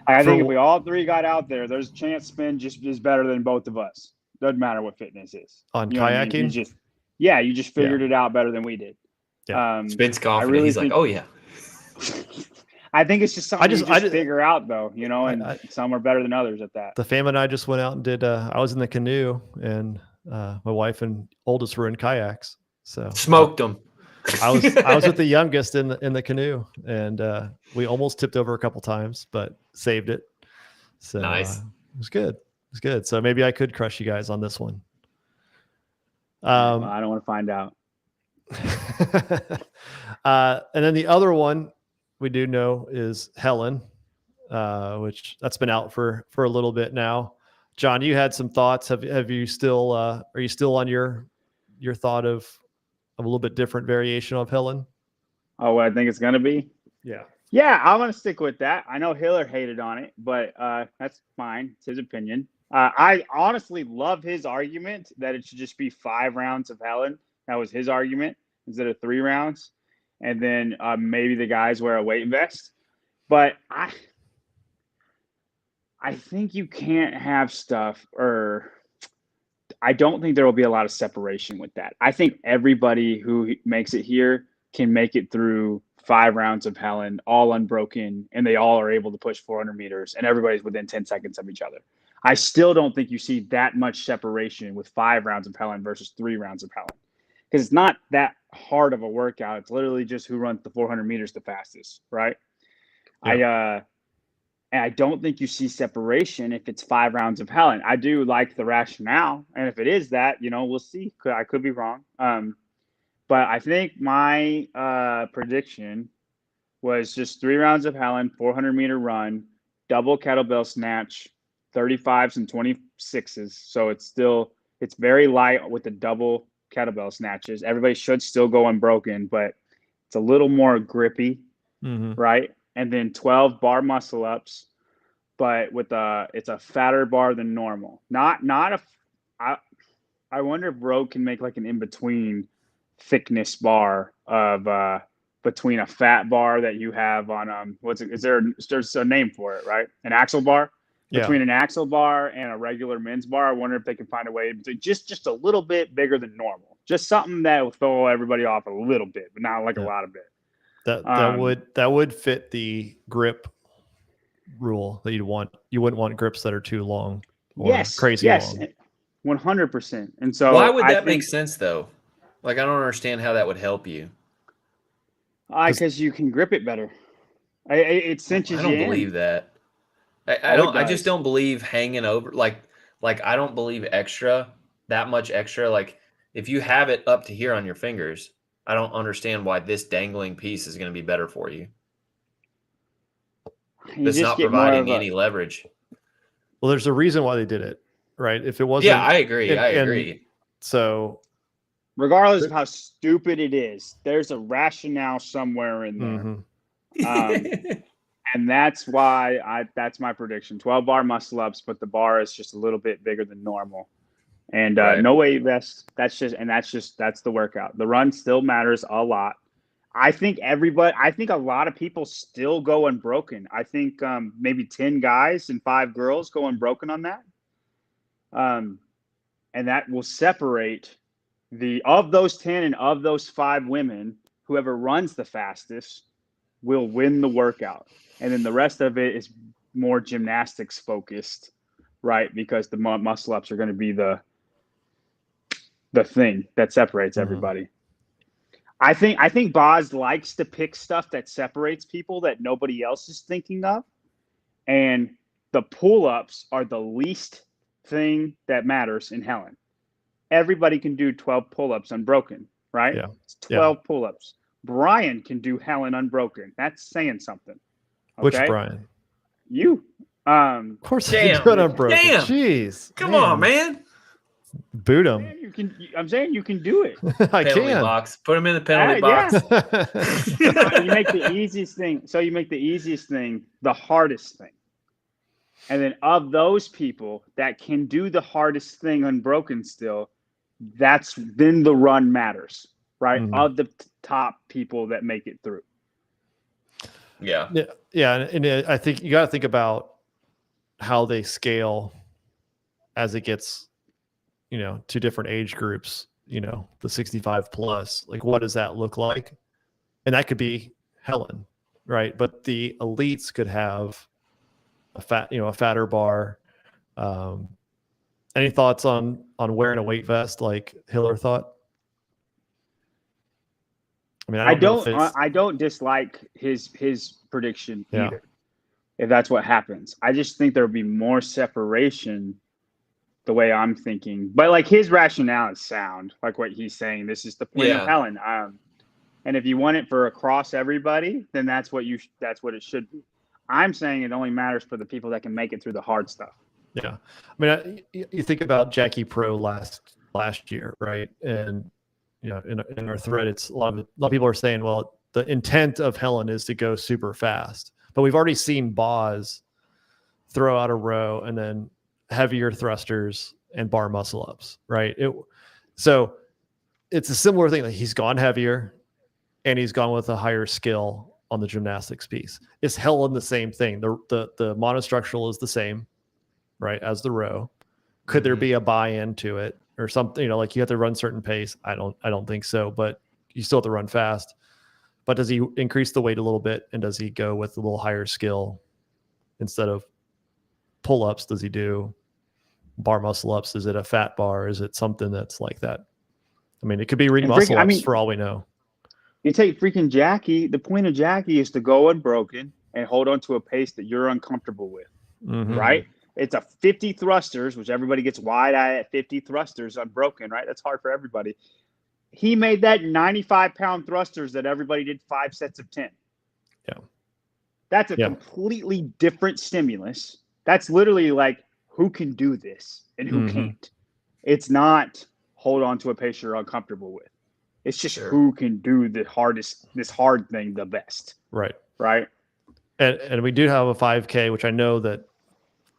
D: I think if
A: For-
D: we all three got out there, there's a chance spin just is better than both of us. Doesn't matter what fitness is.
A: on
D: You know what I mean?
A: kayaking.
D: You just figured it out better than we did.
A: Yeah.
B: Spin's
D: I
B: confident.
D: really
B: He's like,
D: think,
B: oh yeah.
D: I think it's just something you just
A: just-
D: figure out though, and
A: I-
D: some are better than others at that.
A: The family and I just went out and did. I was in the canoe, and my wife and oldest were in kayaks. So
B: Smoked them.
A: I was with the youngest in the canoe, and we almost tipped over a couple times, but saved it. So
B: Nice.
A: it was good. It was good. So maybe I could crush you guys on this one.
D: Well, I don't want to find out.
A: And then the other one we do know is Helen, which that's been out for a little bit now. John, you had some thoughts. Have you still are you still on your thought of a little bit different variation of Helen?
D: Oh, what I think it's gonna be?
A: Yeah.
D: Yeah, I'm gonna stick with that. I know Hiller hated on it, but that's fine. It's his opinion. I honestly love his argument that it should just be 5 rounds of Helen. That was his argument instead of 3 rounds, and then maybe the guys wear a weight vest. But I think you can't have stuff, or I don't think there will be a lot of separation with that. I think everybody who makes it here can make it through 5 rounds of Helen, all unbroken, and they all are able to push 400 meters, and everybody's within 10 seconds of each other. I still don't think you see that much separation with 5 rounds of Helen versus 3 rounds of Helen, because it's not that hard of a workout. It's literally just who runs the 400 meters the fastest, right?
A: Yeah.
D: And I don't think you see separation if it's 5 rounds of Helen. I do like the rationale, and if it is that, we'll see. I could be wrong. But I think my prediction was just 3 rounds of Helen, 400-meter run, double kettlebell snatch, 35s and 26s. So it's very light with the double kettlebell snatches. Everybody should still go unbroken, but it's a little more grippy, right? And then 12 bar muscle ups, but it's a fatter bar than normal. I wonder if Rogue can make like an in-between thickness bar of between a fat bar that you have on there's a name for it, right? An axle bar.
A: Yeah.
D: Between an axle bar and a regular men's bar. I wonder if they can find a way to just a little bit bigger than normal. Just something that will throw everybody off a little bit, but not like a lot of bit.
A: That would fit the grip rule that you wouldn't want grips that are too long or crazy long.
D: 100%. And so
B: why would that make sense though? Like I don't understand how that would help you.
D: Because you can grip it better. It cinches you.
B: I don't believe that. I just don't believe hanging over like I don't believe that much extra. Like if you have it up to here on your fingers, I don't understand why this dangling piece is going to be better for you. It's not providing any leverage.
A: Well, there's a reason why they did it, right? If it wasn't,
B: yeah, I agree.
A: So,
D: regardless of how stupid it is, there's a rationale somewhere in there, and that's why that's my prediction: 12 bar muscle ups, but the bar is just a little bit bigger than normal, and no weight vest. That's the workout. The run still matters a lot. I think a lot of people still go unbroken. I think maybe 10 guys and 5 girls go unbroken on that. And that will separate of those 10 and of those 5 women, whoever runs the fastest will win the workout. And then the rest of it is more gymnastics focused, right? Because the muscle ups are going to be the thing that separates everybody. I think Boz likes to pick stuff that separates people that nobody else is thinking of, and the pull-ups are the least thing that matters in Helen. Everybody can do 12 pull-ups unbroken, right?
A: Yeah.
D: It's 12 pull-ups. Brian can do Helen unbroken. That's saying something. Okay?
A: Which Brian?
D: You.
A: Of course, I
B: Damn.
A: can do it unbroken.
B: Damn.
A: Jeez,
B: Come on, man.
A: Boot him.
D: Man, you can. I'm saying you can do it.
A: I
B: Penalty
A: can.
B: box. Put him in the penalty
D: Yeah.
B: box.
D: You make the easiest thing. So you make the easiest thing the hardest thing. And then of those people that can do the hardest thing unbroken still, that's then the run matters, right?
A: Mhm.
D: Of the top people that make it through.
B: Yeah.
A: Yeah, and I think you got to think about how they scale as it gets, to different age groups. The 65 plus. Like, what does that look like? And that could be Helen, right? But the elites could have a fatter bar. Any thoughts on wearing a weight vest like Hiller thought? I mean,
D: I don't dislike his prediction
A: Yeah.
D: either. If that's what happens, I just think there would be more separation the way I'm thinking. But like his rationale is sound, like what he's saying. This is the point of Helen. And if you want it for across everybody, then that's what it should be. I'm saying it only matters for the people that can make it through the hard stuff.
A: Yeah, I mean, you think about Jackie Pro last year, right? And in our thread, it's a lot of people are saying, well, the intent of Helen is to go super fast, but we've already seen Boz throw out a row and then heavier thrusters and bar muscle ups, right? So it's a similar thing. Like he's gone heavier and he's gone with a higher skill on the gymnastics piece. Is Helen the same thing? The monostructural is the same, right, as the row. Could there be a buy-in to it or something? Like you have to run certain pace. I don't think so, but you still have to run fast. But does he increase the weight a little bit, and does he go with a little higher skill instead of pull-ups? Does he do bar muscle ups? Is it a fat bar? Is it something that's like that? I mean, it could be muscle ups for all we know.
D: You take freaking Jackie. The point of Jackie is to go unbroken and hold on to a pace that you're uncomfortable with, right? It's a 50 thrusters, which everybody gets wide-eyed at 50 thrusters unbroken, right? That's hard for everybody. He made that 95-pound thrusters that everybody did 5 sets of 10.
A: Yeah.
D: That's a completely different stimulus. That's literally like, who can do this and who can't? It's not hold on to a pace you're uncomfortable with. It's just who can do this hard thing the best.
A: Right.
D: Right.
A: And we do have a 5K, which I know that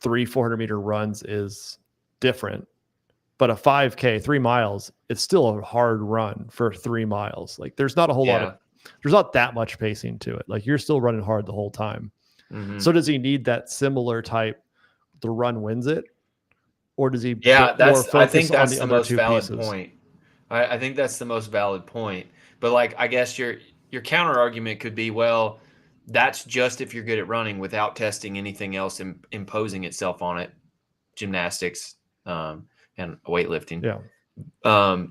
A: 400 meter runs is different, but a 5K, 3 miles, it's still a hard run for 3 miles. Like there's not a whole there's not that much pacing to it. Like you're still running hard the whole time. So does he need that similar type? The run wins it, or does he?
B: I think that's the most valid point. I think that's the most valid point. But like, I guess your counter argument could be, well, that's just if you're good at running without testing anything else imposing itself on it, gymnastics and weightlifting.
A: Yeah.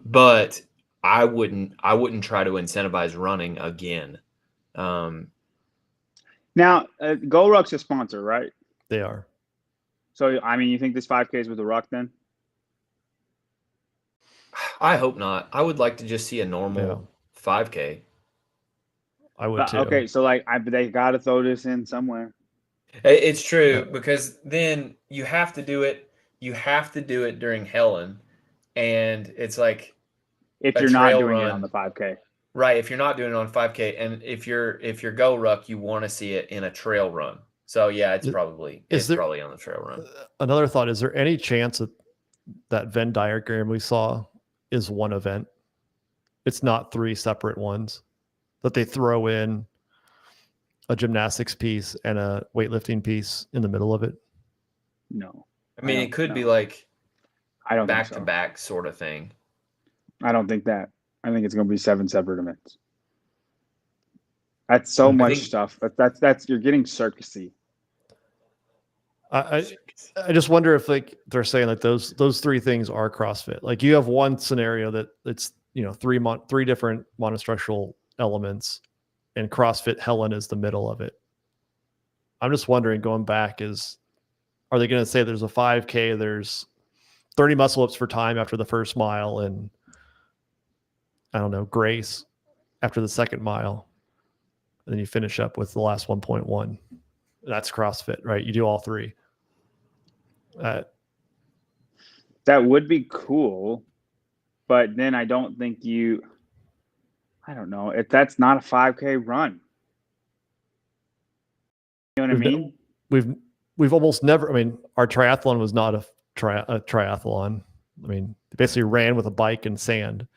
B: But I wouldn't try to incentivize running again.
D: Now, GoRuck's a sponsor, right?
A: They are.
D: So, I mean, you think this 5K is with the Ruck then?
B: I hope not. I would like to just see a normal 5K.
A: I would too.
D: Okay, so like they got to throw this in somewhere.
B: It's true because then you have to do it. You have to do it during Helen, and it's like
D: if you're not doing it on the 5K,
B: right? If you're not doing it on 5K, and if you're Go Ruck, you want to see it in a trail run. So yeah, it's probably on the trail run.
A: Another thought: is there any chance that Venn diagram we saw is one event? It's not 3 separate ones. That they throw in a gymnastics piece and a weightlifting piece in the middle of it?
D: No.
B: I mean, it could be like
D: I don't
B: back
D: think so.
B: to back sort of thing.
D: I don't think that. I think it's going to be 7 separate events. That's so much stuff. That's you're getting circusy.
A: I just wonder if like they're saying like those 3 things are CrossFit. Like you have one scenario that it's three different monostructural elements, and CrossFit Helen is the middle of it. I'm just wondering, going back, are they going to say there's a 5K, there's 30 muscle ups for time after the first mile, and I don't know, grace after the second mile, and then you finish up with the last 1.1. That's CrossFit, right? You do all three.
D: That would be cool, but then I don't think I don't know if that's not a 5K run. You know what I mean?
A: We've almost never. I mean, our triathlon was not a triathlon. I mean, they basically ran with a bike and sand.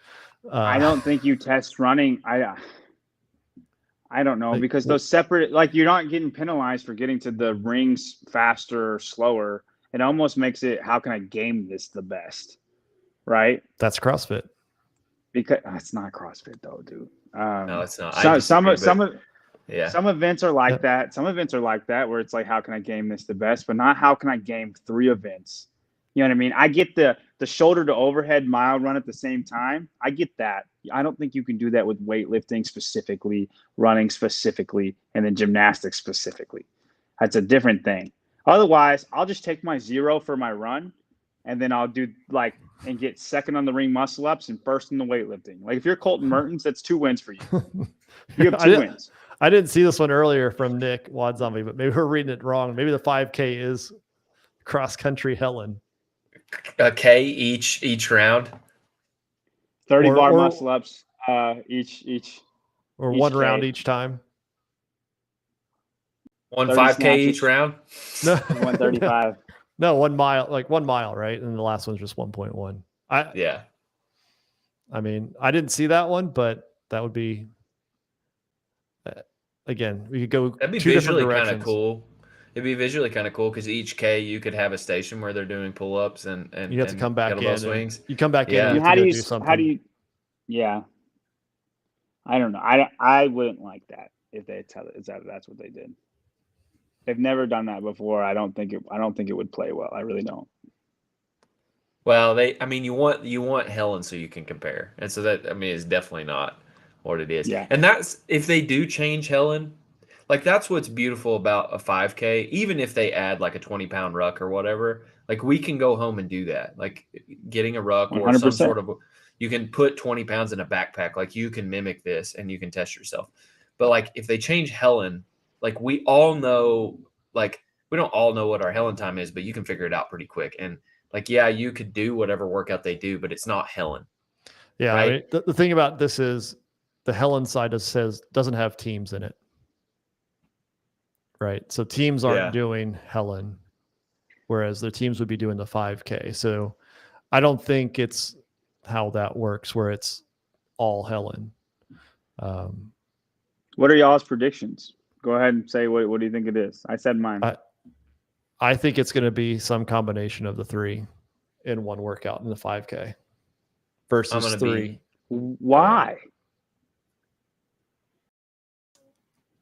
D: I don't think you test running. I don't know, because those separate, like, you're not getting penalized for getting to the rings faster or slower. It almost makes it, how can I game this the best, right?
A: That's CrossFit.
D: Because it's not CrossFit though, dude.
B: No, it's not.
D: Some events are like
A: Yeah.
D: that. Some events are like that, where it's like, how can I game this the best, but not how can I game 3 events. You know what I mean? I get the shoulder to overhead mile run at the same time. I get that. I don't think you can do that with weightlifting specifically, running specifically, and then gymnastics specifically. That's a different thing. Otherwise, I'll just take my 0 for my run, and then I'll do and get second on the ring muscle ups and first in the weightlifting. Like, if you're Colton Mertens, that's 2 wins for you. You have 2 wins.
A: I didn't see this one earlier from Nick Wad Zombie, but maybe we're reading it wrong. Maybe the 5K is cross country Helen.
B: A K each round.
D: 30
A: Or-
D: bar
A: or-
D: muscle ups each.
A: Or
D: Each
A: one
D: K.
A: round each time.
B: 1
D: 30
B: 5K
D: snatches.
B: each round.
A: No,
D: 135.
A: No, 1 mile, like 1 mile, right? And the last one's just 1.1.
B: Yeah.
A: I mean, I didn't see that one, but that would be, again, we could go
B: That'd be
A: 2 different
B: visually kind of
A: directions.
B: cool. It'd be visually kind of cool because each K you could have a station where they're doing pull ups and
A: You have to come back in.
B: kettlebell
A: and
B: swings.
A: You come back in.
B: Yeah.
A: And you
D: How
A: have to
D: do
A: go
D: you?
A: do something.
D: How do you? Yeah. I don't know. I wouldn't like that if they tell it. That's what they did. They've never done that before. I don't think it would play well. I really don't.
B: Well, you want Helen so you can compare, and so that is definitely not what it is.
D: Yeah.
B: And that's if they do change Helen, like that's what's beautiful about a 5K. Even if they add like a 20-pound ruck or whatever, like we can go home and do that. Like getting a ruck or some
D: 100%.
B: sort of, you can put 20 pounds in a backpack. Like you can mimic this and you can test yourself. But like if they change Helen, like we all know, like we don't all know what our Helen time is, but you can figure it out pretty quick. And like, yeah, you could do whatever workout they do, but it's not Helen.
A: Yeah.
B: Right?
A: I mean, the thing about this is the Helen side doesn't have teams in it. Right. So teams aren't
B: Yeah.
A: doing Helen, whereas the teams would be doing the 5K. So I don't think it's how that works, where it's all Helen.
D: What are y'all's predictions? Go ahead and say what do you think it is? I said mine.
A: I think it's going to be some combination of the 3 in one workout in the 5K versus 3.
D: Why?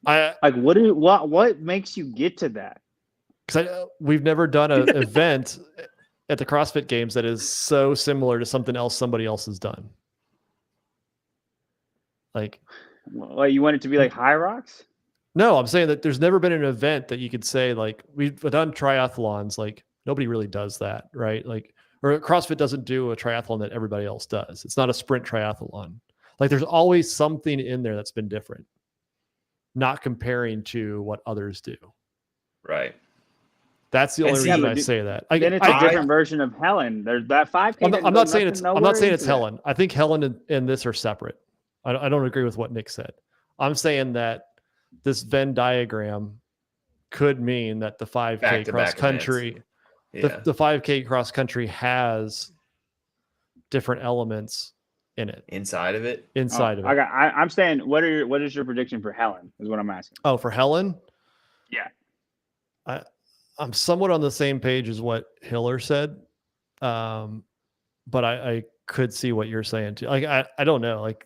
D: What makes you get to that?
A: Because we've never done an event at the CrossFit Games that is so similar to something else somebody else has done. Like
D: you want it to be like High Rocks?
A: No, I'm saying that there's never been an event that you could say, like, we've done triathlons, like nobody really does that, right? Like, or CrossFit doesn't do a triathlon that everybody else does. It's not a sprint triathlon. Like, there's always something in there that's been different, not comparing to what others do.
B: Right.
A: That's the only reason I say that.
D: Then it's a different version of Helen. There's that 5K.
A: I'm not saying it's Helen. I think Helen and this are separate. I don't agree with what Nick said. I'm saying that this Venn diagram could mean that the 5K cross country, the 5K cross country has different elements in it.
B: Inside of it.
D: I'm saying, what is your prediction for Helen? Is what I'm asking.
A: Oh, for Helen?
D: Yeah.
A: I'm somewhat on the same page as what Hiller said, but I could see what you're saying too. Like I don't know. Like,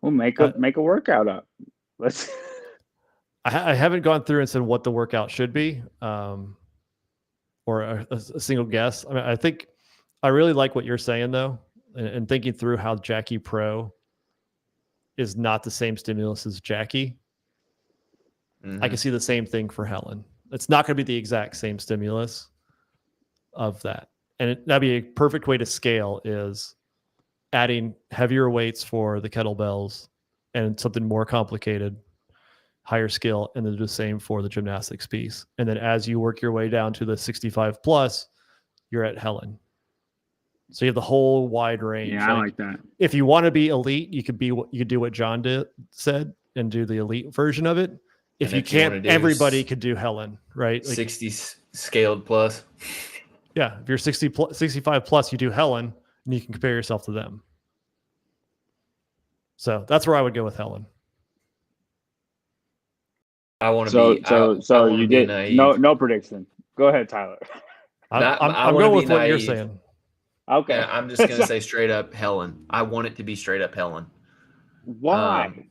D: we'll make a workout up. Let's.
A: I haven't gone through and said what the workout should be, or a single guess. I mean, I think I really like what you're saying though. and thinking through how Jackie Pro is not the same stimulus as Jackie, I can see the same thing for Helen. It's not going to be the exact same stimulus of that. And that'd be a perfect way to scale is adding heavier weights for the kettlebells and something more complicated, higher skill, and then do the same for the gymnastics piece. And then as you work your way down to the 65 plus, you're at Helen. So you have the whole wide range.
D: Yeah, I like that.
A: If you want to be elite, you could do what John said and do the elite version of it. If you can't, everybody could do Helen, right?
B: 60 scaled plus.
A: Yeah, if you're 65 plus, you do Helen, and you can compare yourself to them. So that's where I would go with Helen.
B: I want to be.
D: So you did no prediction. Go ahead, Tyler.
A: I'm going with what you're saying.
B: Okay, yeah, I'm just gonna say straight up Helen. I want it to be straight up Helen.
D: Why?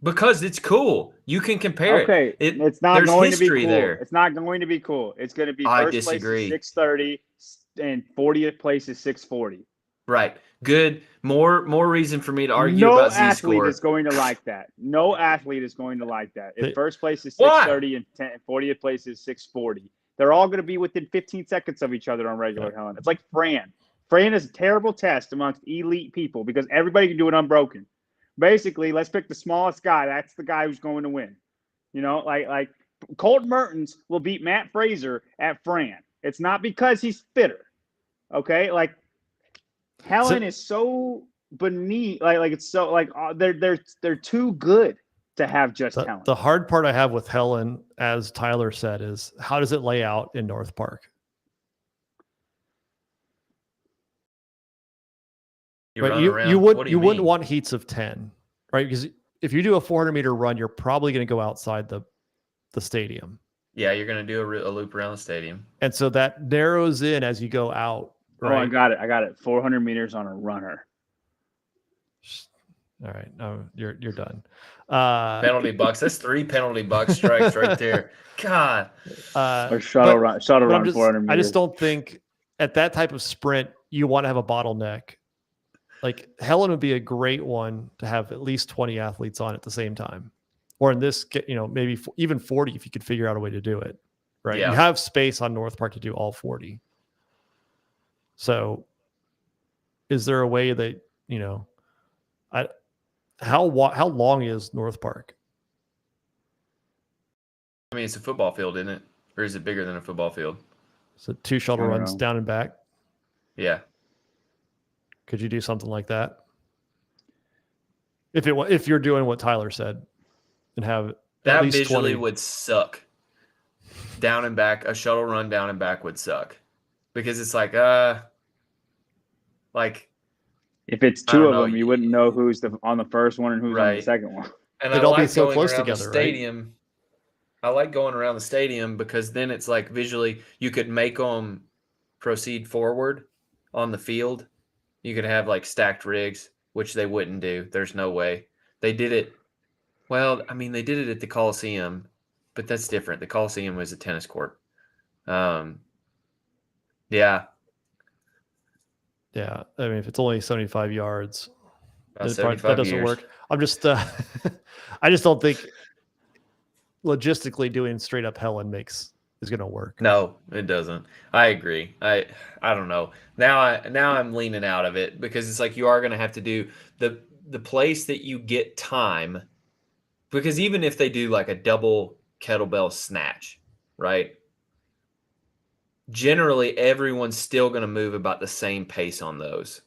B: Because it's cool. You can compare
D: it. It's not going to be cool. It's not going to be cool. It's going to be first place is 630 and 40th place is 640.
B: Right. Good. More reason for me to argue about Z-score.
D: No athlete is going to like that. No athlete is going to like that. If first place is 630 and 40th place is 640, they're all going to be within 15 seconds of each other on regular Helen. It's like Fran. Fran is a terrible test amongst elite people because everybody can do it unbroken. Basically, let's pick the smallest guy. That's the guy who's going to win. You know, like Colton Mertens will beat Matt Fraser at Fran. It's not because he's fitter. Okay, like Helen is so beneath. Like it's so like they're too good to have just Helen.
A: The hard part I have with Helen, as Tyler said, is how does it lay out in North Park? You wouldn't want heats of 10, right? Because if you do a 400-meter run, you're probably going to go outside the stadium.
B: Yeah, you're going to do a loop around the stadium.
A: And so that narrows in as you go out. Right?
D: Oh, I got it. 400 meters on a runner.
A: All right. No, you're done.
B: Penalty bucks. That's 3 penalty buck strikes right there. God.
D: Or shuttle run 400 meters.
A: I just don't think at that type of sprint, you want to have a bottleneck. Like Helen would be a great one to have at least 20 athletes on at the same time. Or in this, maybe even 40 if you could figure out a way to do it. Right. Yeah. You have space on North Park to do all 40. So is there a way that, how long is North Park?
B: I mean, it's a football field, isn't it? Or is it bigger than a football field?
A: So 2 shuttle runs down and back?
B: Yeah.
A: Could you do something like that? If you're doing what Tyler said and have
B: that
A: at least
B: visually
A: 20.
B: Would suck. Down and back, a shuttle run down and back would suck. Because it's like
D: if it's 2 of them, you wouldn't know who's on the first one and who's on the second one.
B: And they'd all be so close together, stadium. Right? I like going around the stadium because then it's like visually you could make them proceed forward on the field. You could have like stacked rigs, which they wouldn't do. There's no way. They did it. Well, I mean, they did it at the Coliseum, but that's different. The Coliseum was a tennis court. Yeah.
A: Yeah. I mean, if it's only 75 yards, that doesn't work. I'm just, I just don't think logistically doing straight up Helen is going to work.
B: No, it doesn't. I agree. I don't know. Now I'm leaning out of it because it's like you are going to have to do the place that you get time, because even if they do like a double kettlebell snatch, right? Generally, everyone's still going to move about the same pace on those.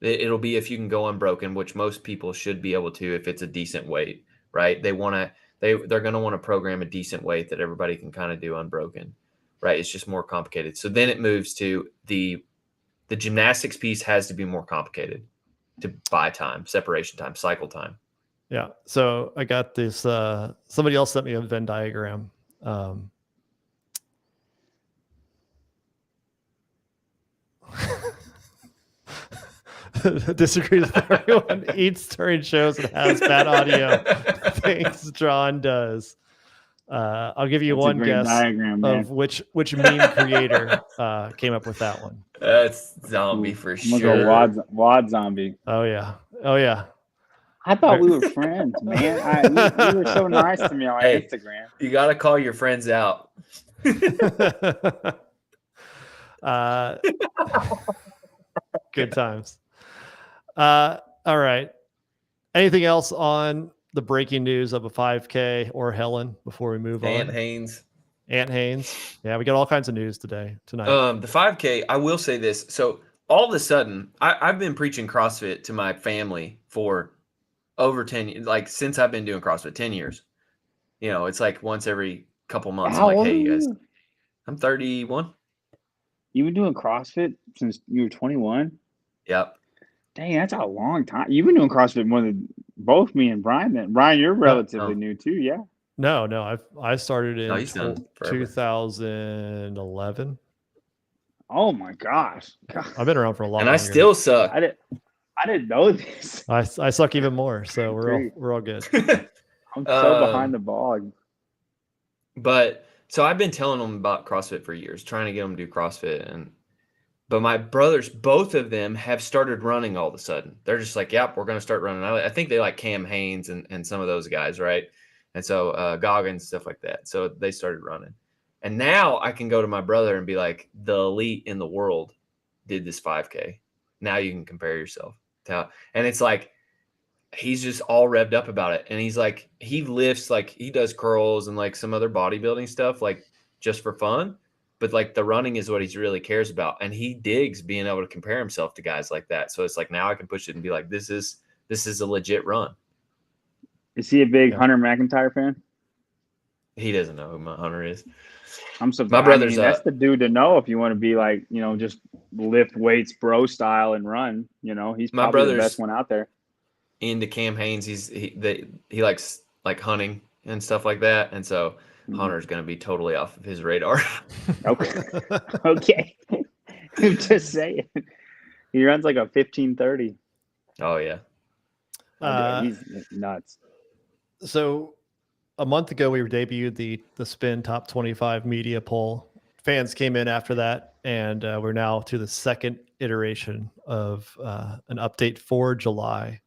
B: It'll be if you can go unbroken, which most people should be able to if it's a decent weight, right? They're going to want to program a decent weight that everybody can kind of do unbroken, right? It's just more complicated. So then it moves to the gymnastics piece has to be more complicated to buy time, separation time, cycle time.
A: Yeah. So I got this, somebody else sent me a Venn diagram. Disagrees with everyone. Eats during shows and has bad audio. Thanks, John does. I'll give you
D: That's a
A: one
D: great
A: guess
D: diagram, man.
A: of which meme creator came up with that one.
B: That's zombie for
D: I'm gonna
B: sure.
D: go Wad Zombie.
A: Oh yeah. Oh yeah.
D: I thought we were friends, man. You were so nice to me on
B: Hey.
D: Instagram.
B: You got to call your friends out.
A: Good times. All right. Anything else on the breaking news of a 5K or Helen before we move on?
B: Ant Haynes.
A: Yeah, we got all kinds of news tonight.
B: The 5K, I will say this. So all of a sudden, I've been preaching CrossFit to my family for over 10 years, like since I've been doing CrossFit, 10 years. You know, it's like once every couple months.
D: How
B: I'm like,
D: old
B: hey,
D: are
B: you guys,
D: you?
B: I'm 31.
D: You've been doing CrossFit since you were 21?
B: Yep.
D: Dang, that's a long time. You've been doing CrossFit more than both me and Brian. Then Brian, you're relatively new too, yeah.
A: No, I started in
B: he's done forever.
A: 2011.
D: Oh my gosh. God.
A: I've been around for a lot.
B: And I
A: longer.
B: still suck.
D: I didn't know this.
A: I suck even more. So we're all good.
D: I'm so behind the ball.
B: But so I've been telling them about CrossFit for years, trying to get them to do CrossFit. But my brothers, both of them have started running all of a sudden. They're just like, yep, we're going to start running. I think they like Cam Haynes and some of those guys, right? And so Goggins, stuff like that. So they started running. And now I can go to my brother and be like, the elite in the world did this 5K. Now you can compare yourself to, and it's like, he's just all revved up about it. And he's like, he lifts, like he does curls and like some other bodybuilding stuff, like just for fun. But like the running is what he really cares about. And he digs being able to compare himself to guys like that. So it's like, now I can push it and be like, this is a legit run.
D: Is he a big Hunter McIntyre fan?
B: He doesn't know who my Hunter is.
D: I'm surprised.
B: My brother's
D: that's the dude to know if you want to be like, just lift weights bro style and run. He's probably the best one out there.
B: Into Cam Haynes, he likes like hunting and stuff like that, and so Hunter's going to be totally off of his radar.
D: Okay. I'm just saying. He runs like a 15:30.
B: Oh yeah.
D: He's nuts.
A: So a month ago, we debuted the Spin Top 25 media poll. Fans came in after that, and we're now to the second iteration of an update for July.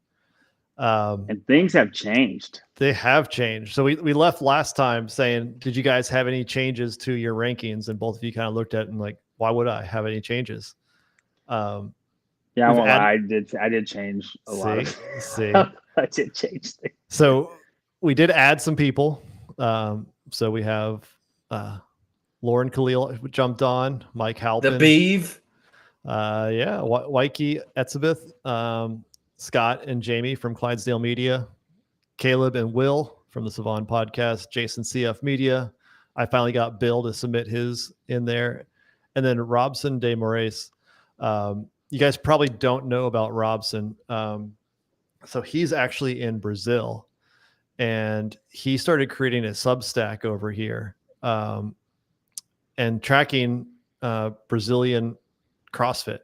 D: And things have changed.
A: They have changed. So we left last time saying, did you guys have any changes to your rankings? And both of you kind of looked at it and like, why would I have any changes?
D: Yeah, I did change a lot of I did change things.
A: So we did add some people. So we have Lauren Khalil jumped on, Mike Halpin.
B: The Beeve.
A: Waiki Etzebeth, Scott and Jamie from Clydesdale Media, Caleb and Will from the Savon Podcast, Jason CF Media. I finally got Bill to submit his in there. And then Robson de Moraes. You guys probably don't know about Robson. So he's actually in Brazil. And he started creating a Substack over here and tracking Brazilian CrossFit,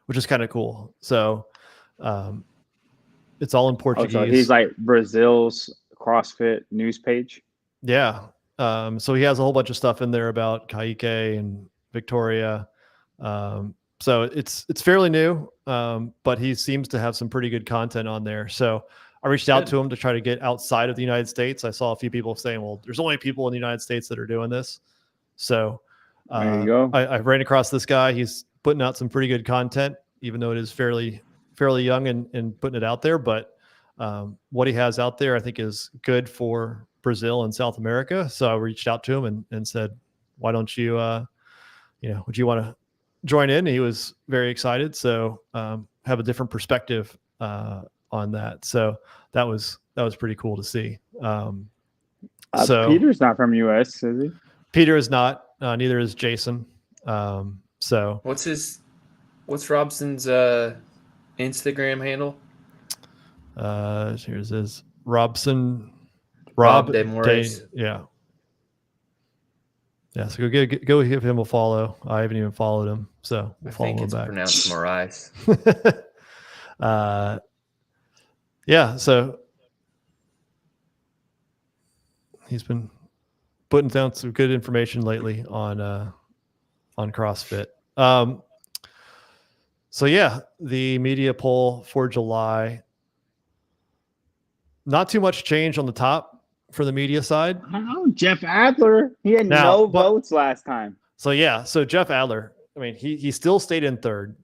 A: which is kind of cool. So it's all in Portuguese.
D: So he's like Brazil's CrossFit news page.
A: Yeah. So he has a whole bunch of stuff in there about Kaique and Victoria. So it's fairly new, but he seems to have some pretty good content on there. So I reached out to him to try to get outside of the United States. I saw a few people saying, well, there's only people in the United States that are doing this. So
D: there you go.
A: I ran across this guy. He's putting out some pretty good content, even though it is fairly young and putting it out there. But what he has out there, I think, is good for Brazil and South America. So I reached out to him and said, why don't you, would you want to join in? And he was very excited. So have a different perspective on that. So that was pretty cool to see. So
D: Peter's not from US, is he?
A: Peter is not, neither is Jason. So
B: what's Robson's Instagram handle?
A: Here's his Robson.
B: Rob de Moraes.
A: Yeah. So go give him a follow. I haven't even followed him, so we'll follow him back.
B: Pronounced Moraes.
A: Yeah. So he's been putting down some good information lately on CrossFit. So yeah, the media poll for July. Not too much change on the top for the media side.
D: I don't know. Jeff Adler, he had
A: Now,
D: no
A: but-
D: votes last time.
A: So yeah, so Jeff Adler, I mean, he still stayed in third,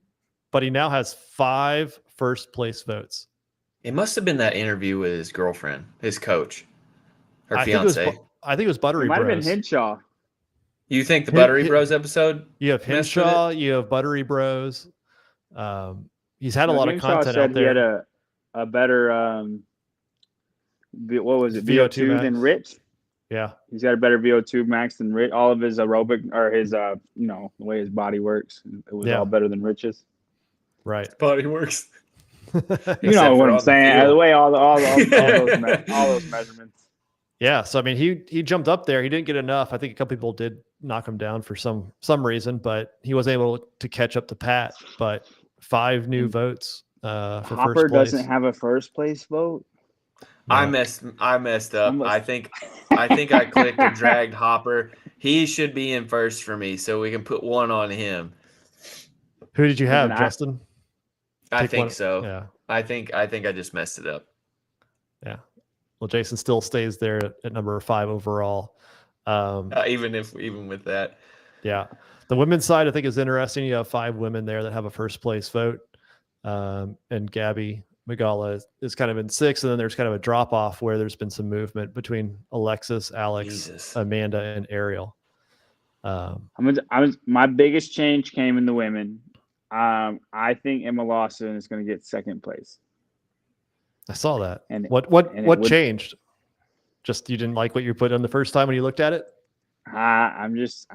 A: but he now has 5 first place votes.
B: It must have been that interview with his girlfriend, his coach, her
A: I think it was
B: fiance.
A: Buttery
D: It might have been
A: Bros.
D: Henshaw.
B: You think the
A: Hin-
B: Buttery
A: Hin-
B: Bros episode?
A: You have
B: messed with
A: Henshaw, you have Buttery Bros. He's had a lot of
D: Henshaw
A: content
D: said
A: out there.
D: he had a better what was it,
A: VO2
D: VO2 than
A: max.
D: Rich.
A: Yeah.
D: He's got a better VO2 max than Rich. All of his aerobic or his the way his body works, it was all better than Rich's.
A: Right.
B: Body works.
D: You
B: Except
D: know
B: for
D: what I'm
B: on the
D: saying?
B: field.
D: The way all those measurements.
A: Yeah. So I mean, he jumped up there. He didn't get enough. I think a couple people did knock him down for some reason, but he was able to catch up to Pat. But 5 new votes for
D: Hopper
A: first place.
D: doesn't have a first place vote.
B: I
A: No.
B: messed up.
D: Almost.
B: I think I clicked and dragged Hopper. He should be in first for me, so we can put 1 on him.
A: Who did you have,
D: And
A: Justin?
B: I
A: Take
B: think
A: one-
B: so.
A: Yeah.
B: I think I just messed it up.
A: Yeah. Well, Jason still stays there at number 5 overall.
B: Even with that.
A: Yeah. The women's side, I think, is interesting. You have 5 women there that have a first place vote. And Gabby Magala is kind of in 6th. And then there's kind of a drop off where there's been some movement between Alexis, Alex,
B: Jesus.
A: Amanda, and Ariel.
D: My biggest change came in the women. I think Emma Lawson is going to get second place.
A: I saw that.
D: And
A: What
D: it would-
A: changed? Just you didn't like what you put on the first time when you looked at it?
D: I'm just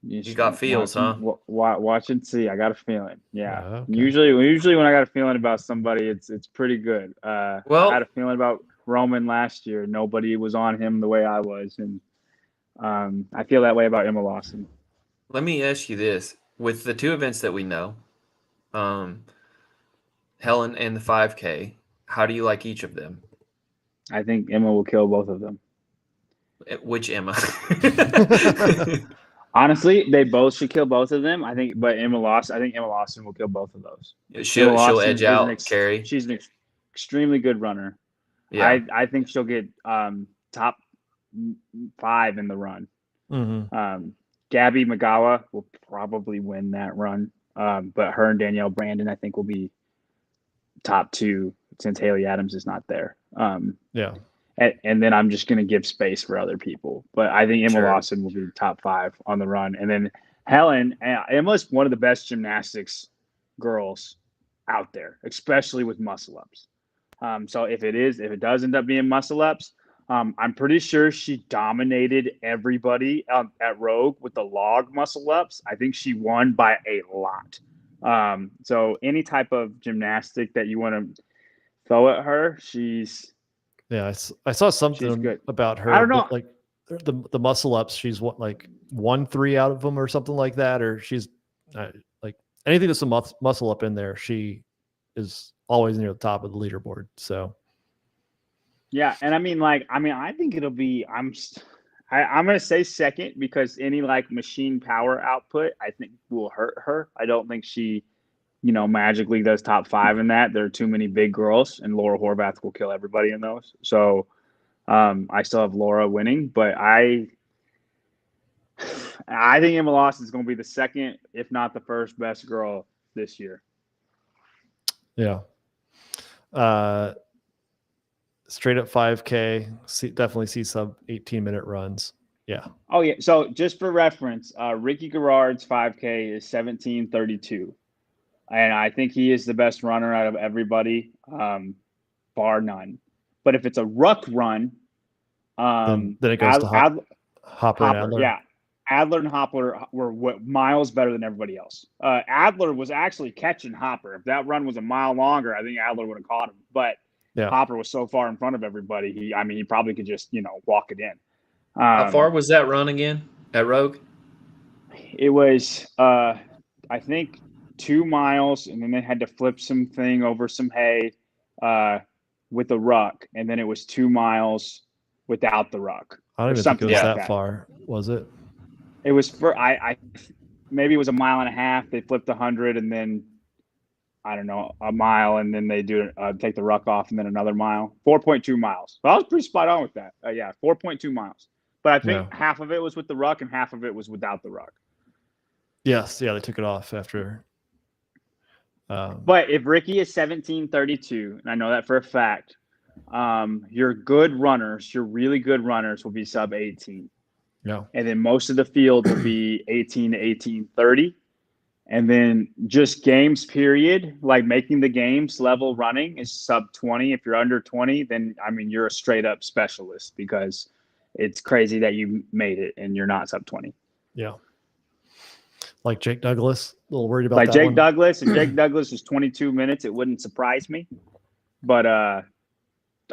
B: You got feels, huh?
D: Watch and see. I got a feeling. Yeah.
A: Okay.
D: Usually when I got a feeling about somebody, it's pretty good.
B: Well-
D: I had a feeling about Roman last year. Nobody was on him the way I was, and I feel that way about Emma Lawson.
B: Let me ask you this: with the 2 events that we know, Helen and the 5K, how do you like each of them?
D: I think Emma will kill both of them.
B: Which Emma?
D: Honestly, they both should kill both of them. I think Emma Lawson will kill both of those.
B: she'll
D: Lawson
B: edge
D: is an
B: out Carrie.
D: She's an extremely good runner.
B: Yeah,
D: I think she'll get top 5 in the run.
A: Mm-hmm.
D: Gabby Magawa will probably win that run, but her and Danielle Brandon, I think, will be top 2 since Haley Adams is not there.
A: Yeah.
D: And then I'm just going to give space for other people. But I think Emma
B: Sure.
D: Lawson will be top 5 on the run. And then Helen, Emma's one of the best gymnastics girls out there, especially with muscle ups. So if it does end up being muscle ups, I'm pretty sure she dominated everybody at Rogue with the log muscle ups. I think she won by a lot. So any type of gymnastic that you want to throw at her, she's
A: Yeah, I saw something
D: good.
A: about her.
D: I don't know.
A: but, like the muscle ups, she's what, like 1-3 out of them or something like that, or she's like anything that's a muscle up in there, she is always near the top of the leaderboard. So
D: yeah, and I think it'll be. I'm gonna say second because any like machine power output I think will hurt her. I don't think she, magically does top 5 in that. There are too many big girls, and Laura Horvath will kill everybody in those. So I still have Laura winning, but I think Emma Lawson is going to be the second, if not the first, best girl this year.
A: yeah. Straight up 5K, definitely see sub 18-minute runs. Yeah.
D: Oh yeah. So just for reference, Ricky Garrard's 5K is 17:32. And I think he is the best runner out of everybody, bar none. But if it's a ruck run,
A: Then it goes to Hopper and Adler.
D: Yeah, Adler and Hopper were miles better than everybody else. Adler was actually catching Hopper. If that run was a mile longer, I think Adler would have caught him. But
A: Yeah.
D: Hopper was so far in front of everybody. He probably could just walk it in.
B: how far was that run again at Rogue?
D: It was I think 2 miles, and then they had to flip something over some hay with a ruck, and then it was 2 miles without the ruck.
A: I don't
D: or
A: even think it
D: something
A: was
D: like
A: that far, was it?
D: It was for I maybe it was a mile and a half. They flipped 100, and then I don't know, a mile, and then they do take the ruck off, and then another mile. 4.2 miles. So I was pretty spot on with that. 4.2 miles. But I think half of it was with the ruck, and half of it was without the ruck.
A: Yes, yeah, they took it off after.
D: But if Ricky is 17:32, and I know that for a fact, your good runners, your really good runners, will be sub 18.
A: No.
D: And then most of the field will be 18 to 18:30. And then just games period, like making the games level running is sub 20. If you're under 20, then I mean you're a straight up specialist because it's crazy that you made it and you're not sub 20.
A: Yeah. Like Jake Douglas, a little worried about
D: like
A: that
D: Jake
A: one.
D: Douglas, and Jake Douglas is 22 minutes. It wouldn't surprise me. But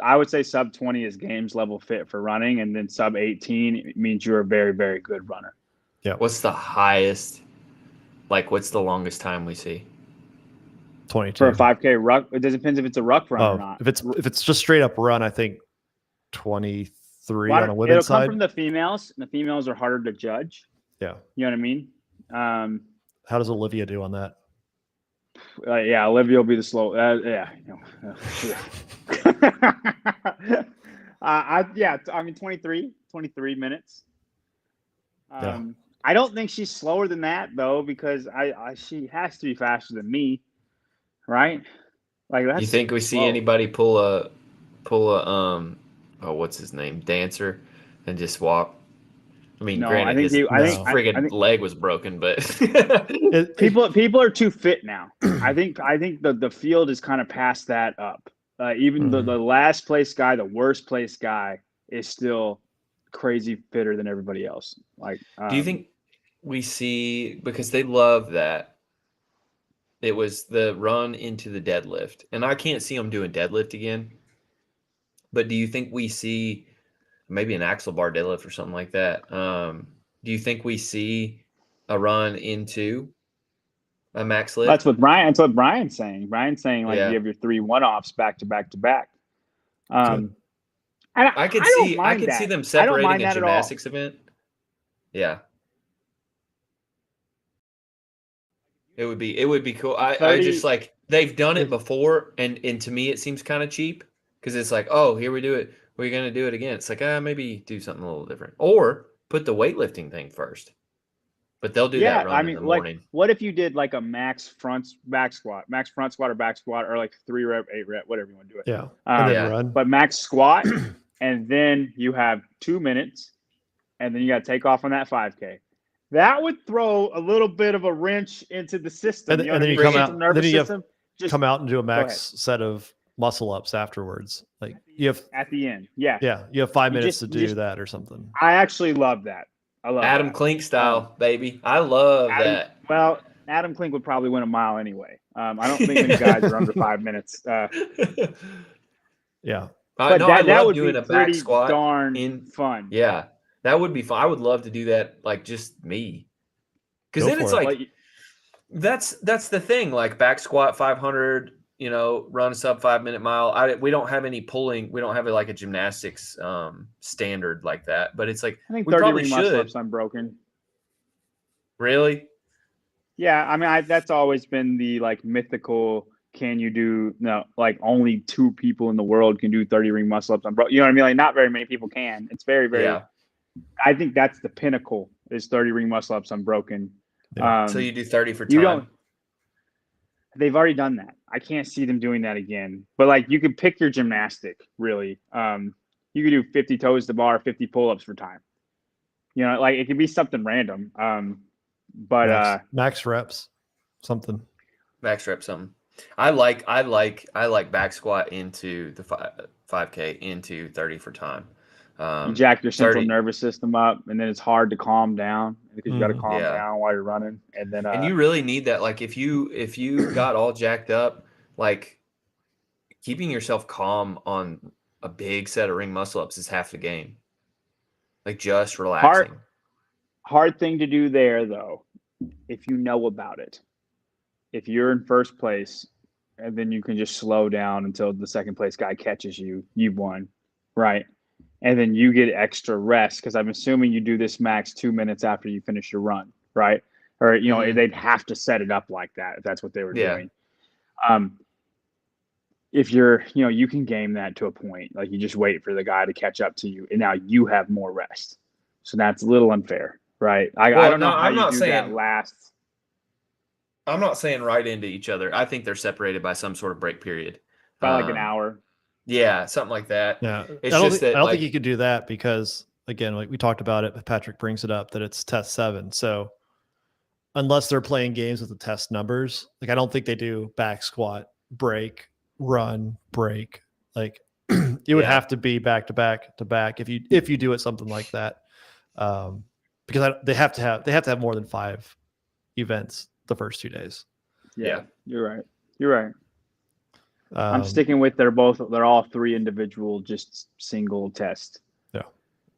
D: I would say sub 20 is games level fit for running, and then sub 18 means you're a very, very good runner.
A: Yeah.
B: What's the highest? Like, what's the longest time we see?
A: 22
D: for a 5K ruck. It depends if it's a ruck run or not.
A: If it's just straight up run, I think 23
D: Well,
A: on a women's
D: it'll come
A: side.
D: from the females, and the females are harder to judge.
A: Yeah.
D: You know what I mean?
A: How does Olivia do on that?
D: Yeah, Olivia will be the slow. I mean 23 minutes. I don't think she's slower than that though, because she has to be faster than me, right? Like that's.
B: You think we see anybody pull a what's his name, dancer, and just walk? I mean,
D: No,
B: granted, his friggin' leg was broken, but
D: people are too fit now. I think the field is kind of past that up. Even the last place guy, the worst place guy, is still crazy fitter than everybody else. Like,
B: do you think we see, because they love that it was the run into the deadlift, and I can't see them doing deadlift again, but do you think we see maybe an axle bar deadlift or something like that? Do you think we see a run into a max lift?
D: That's what Brian's saying. Brian's saying like you have your 3 1-offs back to back to back.
B: I could see them separating a gymnastics event. Yeah. It would be cool. I just like, they've done it before, and to me it seems kind of cheap because it's like, oh, here we do it. We're gonna do it again. It's like, maybe do something a little different, or put the weightlifting thing first. But they'll do that run in the morning.
D: Like, what if you did like a max front squat or back squat, or like 3 rep, 8 rep, whatever you want to do it.
A: Yeah. And then run.
D: But max squat, and then you have 2 minutes, and then you got to take off on that 5K. That would throw a little bit of a wrench into the system.
A: And then you come out. Then you have come out and do a max set of muscle ups afterwards. Like you have
D: at the end. Yeah.
A: Yeah. You have 5 minutes to do that or something.
D: I actually love that. I love
B: Adam
D: that.
B: Klink style, baby. I love that.
D: Well, Adam Klink would probably win a mile anyway. I don't think many guys are under 5 minutes.
A: Yeah.
B: But
D: that would
B: doing
D: be
B: a back
D: pretty
B: squat
D: darn fun.
B: Yeah. That would be fun. I would love to do that, like just me. Because then it's like, that's the thing. Like back squat 500, run sub 5 minute mile. We don't have any pulling. We don't have like a gymnastics standard like that. But it's like,
D: I think
B: we
D: 30
B: probably
D: ring
B: should.
D: muscle ups unbroken.
B: Really?
D: Yeah, I mean, that's always been the like mythical. Can you do like only 2 people in the world can do 30 ring muscle ups unbroken? You know what I mean? Like not very many people can. It's very, very.
B: Yeah.
D: I think that's the pinnacle is 30 ring muscle ups unbroken.
B: Yeah. So you do 30 for time.
D: They've already done that. I can't see them doing that again. But like you could pick your gymnastic, really. You could do 50 toes to bar, 50 pull-ups for time. Like it could be something random. But
A: max reps, something.
B: Max rep something. I like back squat into the 5K into 30 for time.
D: You jack your central nervous system up, and then it's hard to calm down because you got to calm down while you're running. And then
B: and you really need that. Like if you got all jacked up, like keeping yourself calm on a big set of ring muscle ups is half the game. Like just relaxing.
D: Hard thing to do there though, if you know about it. If you're in first place, and then you can just slow down until the second place guy catches you, you've won, right? and then you get extra rest because I'm assuming you do this max 2 minutes after you finish your run, right? Or they'd have to set it up like that if that's what they were doing. If you can game that to a point, like you just wait for the guy to catch up to you, and now you have more rest. So that's a little unfair, right? I don't know how you do that last.
B: I'm not saying right into each other. I think they're separated by some sort of break period.
D: By like an hour.
B: Yeah, something like that.
A: Yeah.
B: It's
A: I don't
B: just
A: think you could do that because, again, like we talked about it, but Patrick brings it up that it's test 7. So unless they're playing games with the test numbers, like I don't think they do back squat, break, run, break. Like it would have to be back to back to back if you do it something like that. Because they have to have more than 5 events the first 2 days.
D: Yeah, you're right. I'm sticking with they're all 3 individual, just single test. Yeah,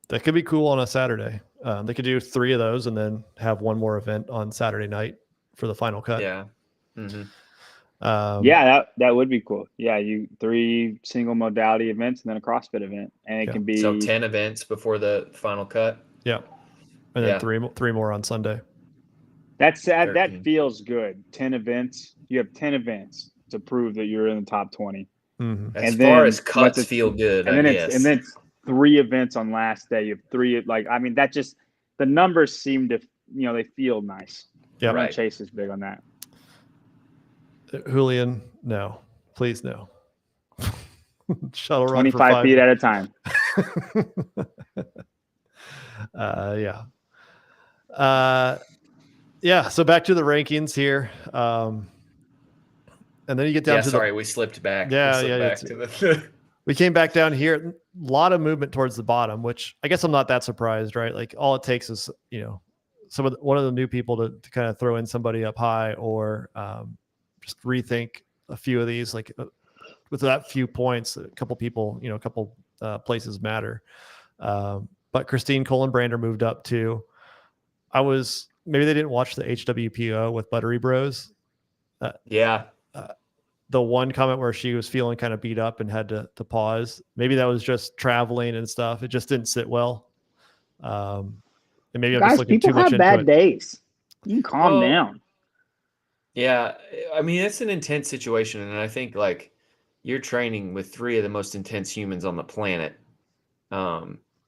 A: that could be cool on a Saturday. They could do 3 of those and then have one more event on Saturday night for the final cut.
B: Yeah. Mm-hmm.
D: That would be cool. Yeah, you 3 single modality events and then a CrossFit event, and it can be
B: so 10 events before the final cut.
A: Yeah, and then 3 more on Sunday.
D: That's sad. That feels good. 10 events. You have 10 events to prove that you're in the top 20.
A: Mm-hmm.
B: As far as cuts feel good,
D: and then it's 3 events on last day. You have 3. That just the numbers seem to they feel nice.
A: Yeah,
D: right. Chase is big on that.
A: Julian, no, please no. Shuttle run
D: 25
A: for 5
D: feet at a time.
A: Yeah. So back to the rankings here. And then you get down to
B: we slipped back.
A: We came back down here. A lot of movement towards the bottom, which I guess I'm not that surprised, right? Like all it takes is, one of the new people to kind of throw in somebody up high or just rethink a few of these, like with that few points, a couple people, a couple places matter. But Christine Kohlenbrander moved up too. Maybe they didn't watch the HWPO with Buttery Bros. The one comment where she was feeling kind of beat up and had to pause. Maybe that was just traveling and stuff. It just didn't sit well. And maybe I'm just looking too much into it.
D: People have bad days. You can calm down.
B: Yeah. I mean, it's an intense situation. And I think like you're training with 3 of the most intense humans on the planet,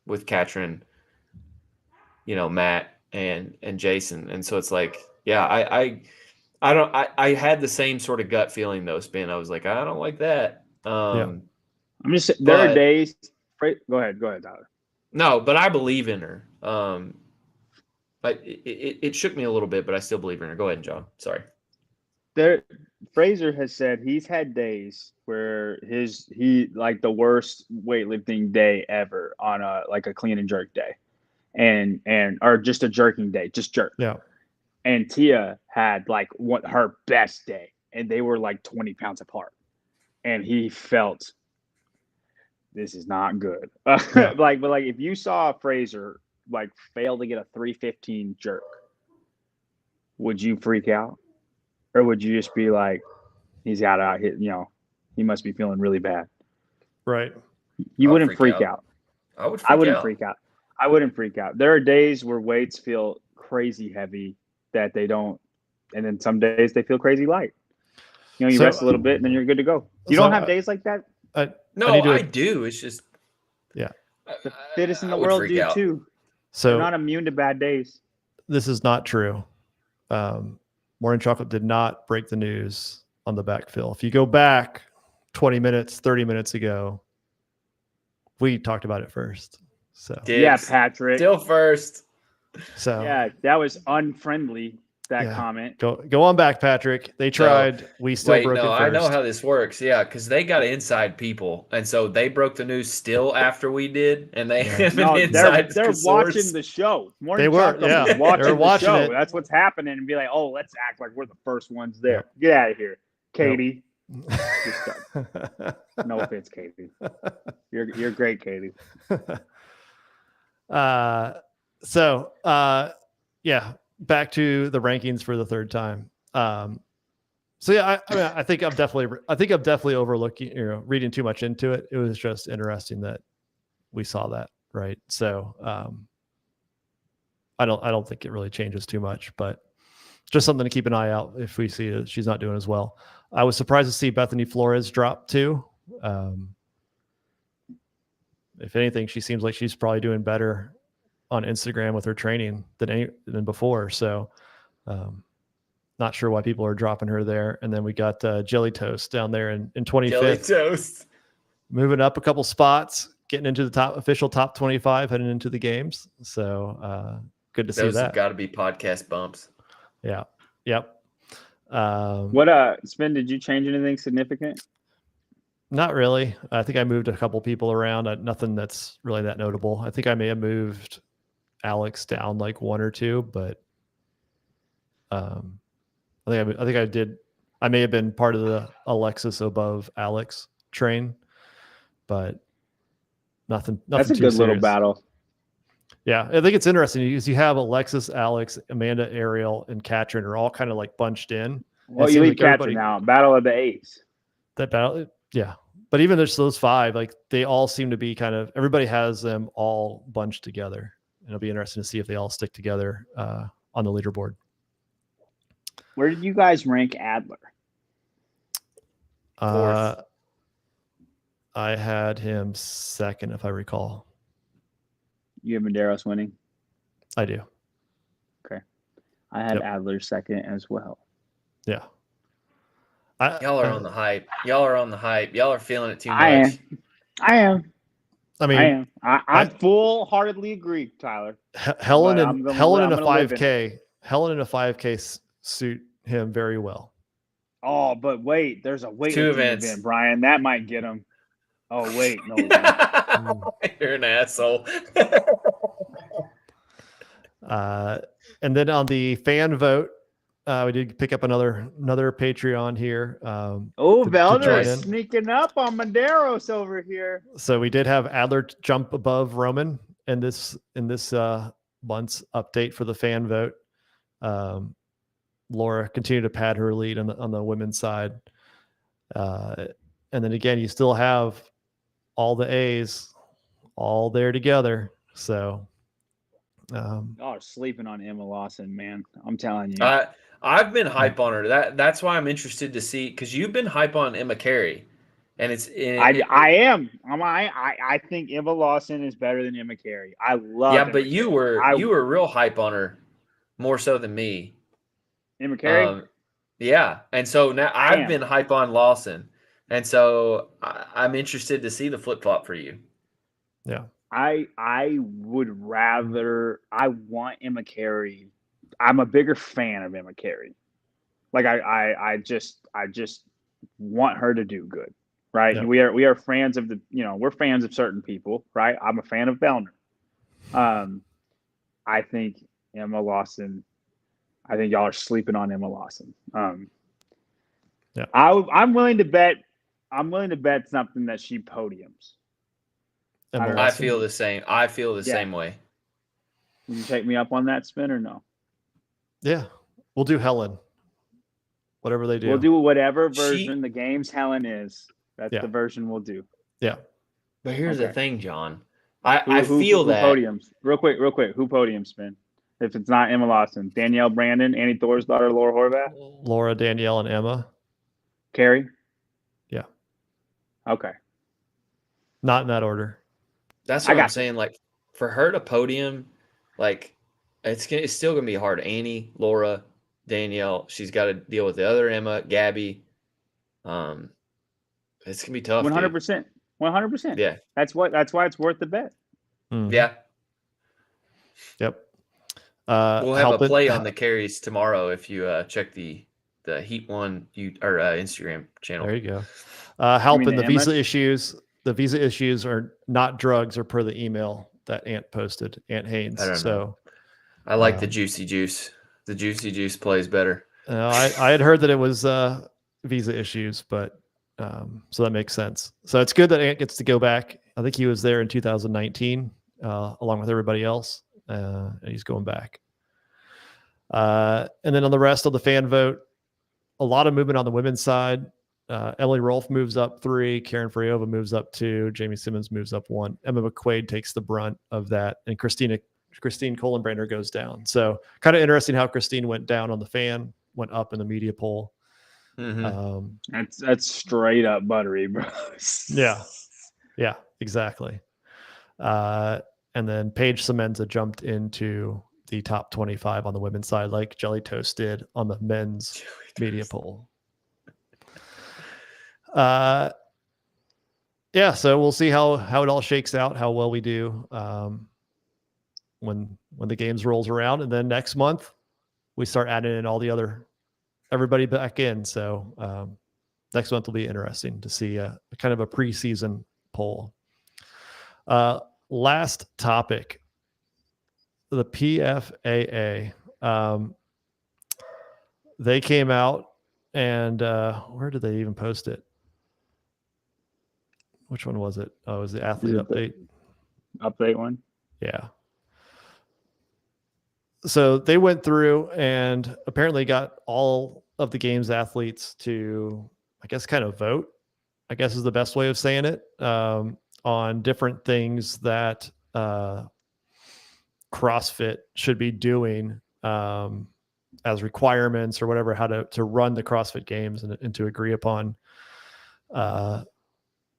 B: with Katrin, Matt and Jason. And so it's like, I had the same sort of gut feeling though, Spin. I was like, I don't like that.
D: There are days. Go ahead, Tyler.
B: No, but I believe in her. But it shook me a little bit, but I still believe in her. Go ahead, John. Sorry.
D: Fraser has said he's had days where the worst weightlifting day ever on a clean and jerk day, or just a jerking day, just jerk.
A: Yeah.
D: And Tia had her best day, and they were 20 pounds apart, and he felt this is not good.
A: Yeah.
D: But if you saw Fraser fail to get a 315 jerk, would you freak out? Or would you just be like, he's out here, he must be feeling really bad.
A: Right.
D: You wouldn't freak out.
B: I would
D: freak out. I wouldn't freak out. There are days where weights feel crazy heavy that they don't, and then some days they feel crazy light. You rest a little bit and then you're good to go. You don't have days like that?
B: I do. It's just
D: the fittest in the world do too.
A: So
D: they're not immune to bad days.
A: This is not true. Morning Chocolate did not break the news on the backfill. If you go back 20 minutes, 30 minutes ago, we talked about it first. So
D: Patrick.
B: Still first.
A: So
D: that was unfriendly. That comment.
A: Go on back, Patrick. They tried. We still broke it first.
B: I know how this works. Yeah, because they got inside people, and so they broke the news still after we did, and they have an inside.
D: They're watching the show.
A: They were watching
D: the show.
A: It.
D: That's what's happening, and be like, oh, let's act like we're the first ones there. Yeah. Get out of here, Katie. No offense, Katie. You're great, Katie.
A: Back to the rankings for the third time. I think I'm definitely overlooking, reading too much into it. It was just interesting that, we saw that, right? So I don't think it really changes too much, but just something to keep an eye out if we see that she's not doing as well. I was surprised to see Bethany Flores drop too. If anything, she seems like she's probably doing better on Instagram with her training than before. So not sure why people are dropping her there. And then we got Jelly Toast down there in 25th.
B: Jelly Toast.
A: Moving up a couple spots, getting into the official top 25, heading into the games. So good to see
B: Those
A: that.
B: have got to be podcast bumps.
A: Yeah. Yep.
D: What Spin, did you change anything significant?
A: Not really. I think I moved a couple people around. Nothing that's really that notable. I think I may have moved Alex down like one or two, but I think I did. I may have been part of the Alexis above Alex train, but nothing.
D: That's a
A: too
D: good little
A: serious.
D: battle.
A: Yeah, I think it's interesting because you have Alexis, Alex, Amanda, Ariel, and Katrin are all kind of like bunched in.
D: Well,
A: It
D: you
A: seems
D: leave
A: like
D: Katrin out. Battle of the Eights.
A: That battle, yeah. But even there's those five, like they all seem to be kind of, everybody has them all bunched together. It'll be interesting to see if they all stick together on the leaderboard.
D: Where did you guys rank Adler?
B: Fourth.
A: I had him second, if I recall.
D: You have Medeiros winning?
A: I do.
D: I had
A: Yep.
D: Adler second as well.
A: Yeah.
B: Y'all are on the hype. Y'all are on the hype. Y'all are feeling it too much.
D: I am.
A: I mean,
D: I am. I full-heartedly agree, Tyler.
A: Helen
D: But
A: and
D: I'm
A: Helen in a
D: gonna live in
A: 5K. Helen in a 5K suit him very well.
D: Oh, but wait, there's a weightlifting
B: Two events.
D: event, Brian. That might get him. Oh, wait, no.
B: You're an asshole.
A: And then on the fan vote, we did pick up another Patreon here.
D: Oh,
A: to
D: Velder
A: join
D: is
A: in.
D: sneaking up on Medeiros over here.
A: So we did have Adler jump above Roman in this month's update for the fan vote. Laura continued to pad her lead on the women's side. And then again, you still have all the A's all there together. So
D: Oh, sleeping on Emma Lawson, man. I'm telling you.
B: I've been hype on her. That's why I'm interested to see, because you've been hype on Emma Carey, and
D: I am. I think Emma Lawson is better than Emma Carey. I love.
B: Yeah,
D: Emma
B: but you
D: Carey.
B: were real hype on her, more so than me.
D: Emma Carey.
B: Yeah, and so now I've
D: Damn.
B: been hype on Lawson, and so I'm interested to see the flip flop for you.
A: yeah.
D: I would rather. I want Emma Carey. I'm a bigger fan of Emma Carey. Like I just want her to do good, right?
A: Yeah.
D: We are fans of we're fans of certain people, right? I'm a fan of Bellner. I think Emma Lawson. I think y'all are sleeping on Emma Lawson.
A: Yeah.
D: I'm willing to bet. I'm willing to bet something that she podiums.
A: Emma
D: I
B: I
A: Lawson.
B: feel the same. I feel the same way.
D: Would you take me up on that, Spin, or no?
A: Yeah, we'll do Helen. Whatever they do.
D: We'll do whatever version the game's Helen is. That's
A: Yeah.
D: the version we'll do.
A: Yeah.
B: But here's
D: Okay.
B: the thing, John. I feel
D: who
B: that
D: podiums. Real quick. Who podiums, Spin? If it's not Emma Lawson, Danielle Brandon, Annie Thor's daughter, Laura Horvath,
A: Laura, Danielle, and Emma.
D: Carrie.
A: Yeah.
D: Okay.
A: Not in that order.
B: that's
D: I
B: what
D: got
B: I'm
D: you.
B: saying. Like, for her to podium, like it's still gonna be hard. Annie, Laura, Danielle. She's got to deal with the other Emma, Gabby. It's gonna be tough.
D: 100%. 100%.
B: Dude. Yeah.
D: That's why it's worth the bet.
A: Mhm.
B: Yeah.
A: Yep.
B: We'll have a play on the carries tomorrow if you check the Heat One Instagram channel.
A: There you go. Helping
D: the
A: the visa
D: Emmas?
A: issues. The visa issues are not drugs, or per the email that Ant posted, Ant Haynes.
B: I don't
A: So
B: know. I like the juicy juice. The juicy juice plays better.
A: I had heard that it was visa issues, but so that makes sense. So it's good that Ant gets to go back. I think he was there in 2019 along with everybody else, and he's going back. And then on the rest of the fan vote, a lot of movement on the women's side. Emily Rolfe moves up 3, Karen Frayova moves up 2, Jamie Simmons moves up 1, Emma McQuaid takes the brunt of that, and Christine Kohlenbrander goes down. So kind of interesting how Christine went down on the fan, went up in the media poll.
D: That's straight up buttery, bro.
A: Yeah, exactly. And then Paige Semenza jumped into the top 25 on the women's side, like Jelly Toast did on the men's media poll. So we'll see how it all shakes out, how well we do when the games rolls around, and then next month we start adding in all the other everybody back in. So next month will be interesting to see a kind of a preseason poll. Last topic, the PFAA. They came out and where did they even post it? Which one was it? Oh, it was the athlete update.
D: Update one?
A: Yeah. So they went through and apparently got all of the games athletes to, I guess, kind of vote, I guess is the best way of saying it, on different things that CrossFit should be doing as requirements or whatever, how to run the CrossFit Games and to agree upon.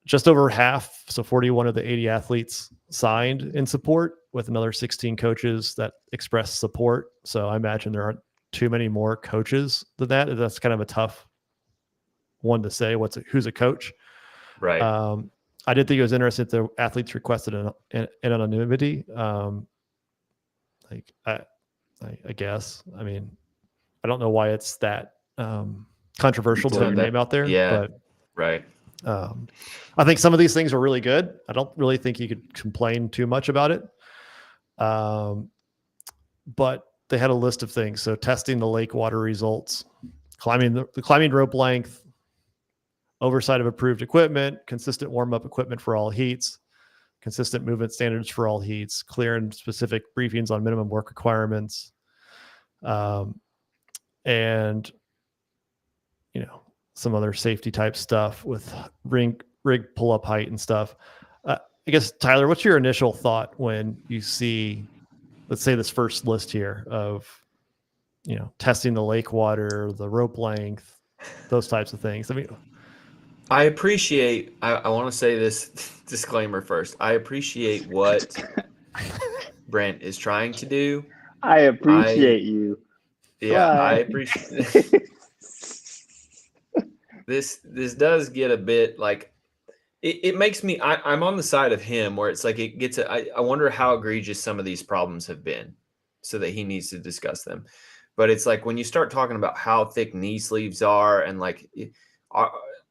A: Just over half, so 41 of the 80 athletes signed in support, with another 16 coaches that expressed support. So I imagine there aren't too many more coaches than that. That's kind of a tough one to say. Who's a coach?
B: Right.
A: I did think it was interesting that the athletes requested an anonymity. I guess. I mean, I don't know why it's that controversial to put your name out there.
B: Yeah.
A: But
B: right.
A: I think some of these things are really good. I don't really think you could complain too much about it. But they had a list of things. So testing the lake water results, climbing the climbing rope length, oversight of approved equipment, consistent warm-up equipment for all heats, consistent movement standards for all heats, clear and specific briefings on minimum work requirements, and some other safety type stuff with rig pull-up height and stuff. I guess, Tyler, what's your initial thought when you see, let's say, this first list here of, testing the lake water, the rope length, those types of things? I mean,
B: I appreciate, I want to say this disclaimer first. I appreciate what Brent is trying to do.
D: I appreciate you.
B: Yeah,
D: Bye.
B: I appreciate this does get a bit like it makes me I'm on the side of him where it's like it gets I wonder how egregious some of these problems have been so that he needs to discuss them. But it's like when you start talking about how thick knee sleeves are and like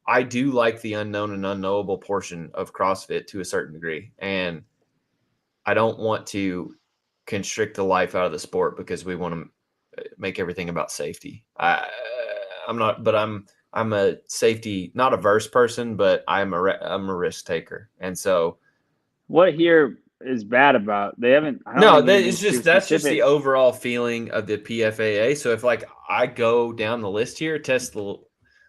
B: I do like the unknown and unknowable portion of CrossFit to a certain degree, and I don't want to constrict the life out of the sport because we want to make everything about safety. I'm a safety, not averse person, but I'm a risk taker. And so
D: what here is bad about, they haven't,
B: that's just the overall feeling of the PFAA. So if like I go down the list here, test the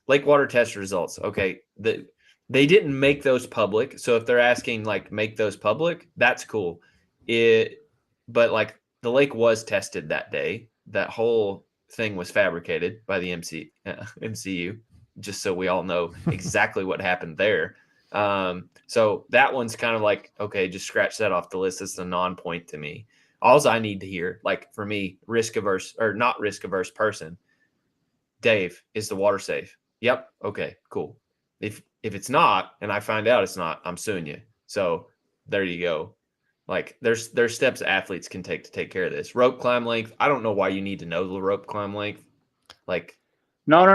B: lake water test results. Okay. They didn't make those public. So if they're asking like make those public, that's cool. But like the lake was tested that day. That whole thing was fabricated by the MCU, just so we all know exactly what happened there. So that one's kind of like, okay, just scratch that off the list. It's a non-point to me. All I need to hear, like for me, risk averse or not risk averse person, Dave, is the water safe? Yep. Okay, cool. If it's not, and I find out it's not, I'm suing you. So there you go. Like there's steps athletes can take to take care of this. Rope climb length. I don't know why you need to know the rope climb length. Like
D: no.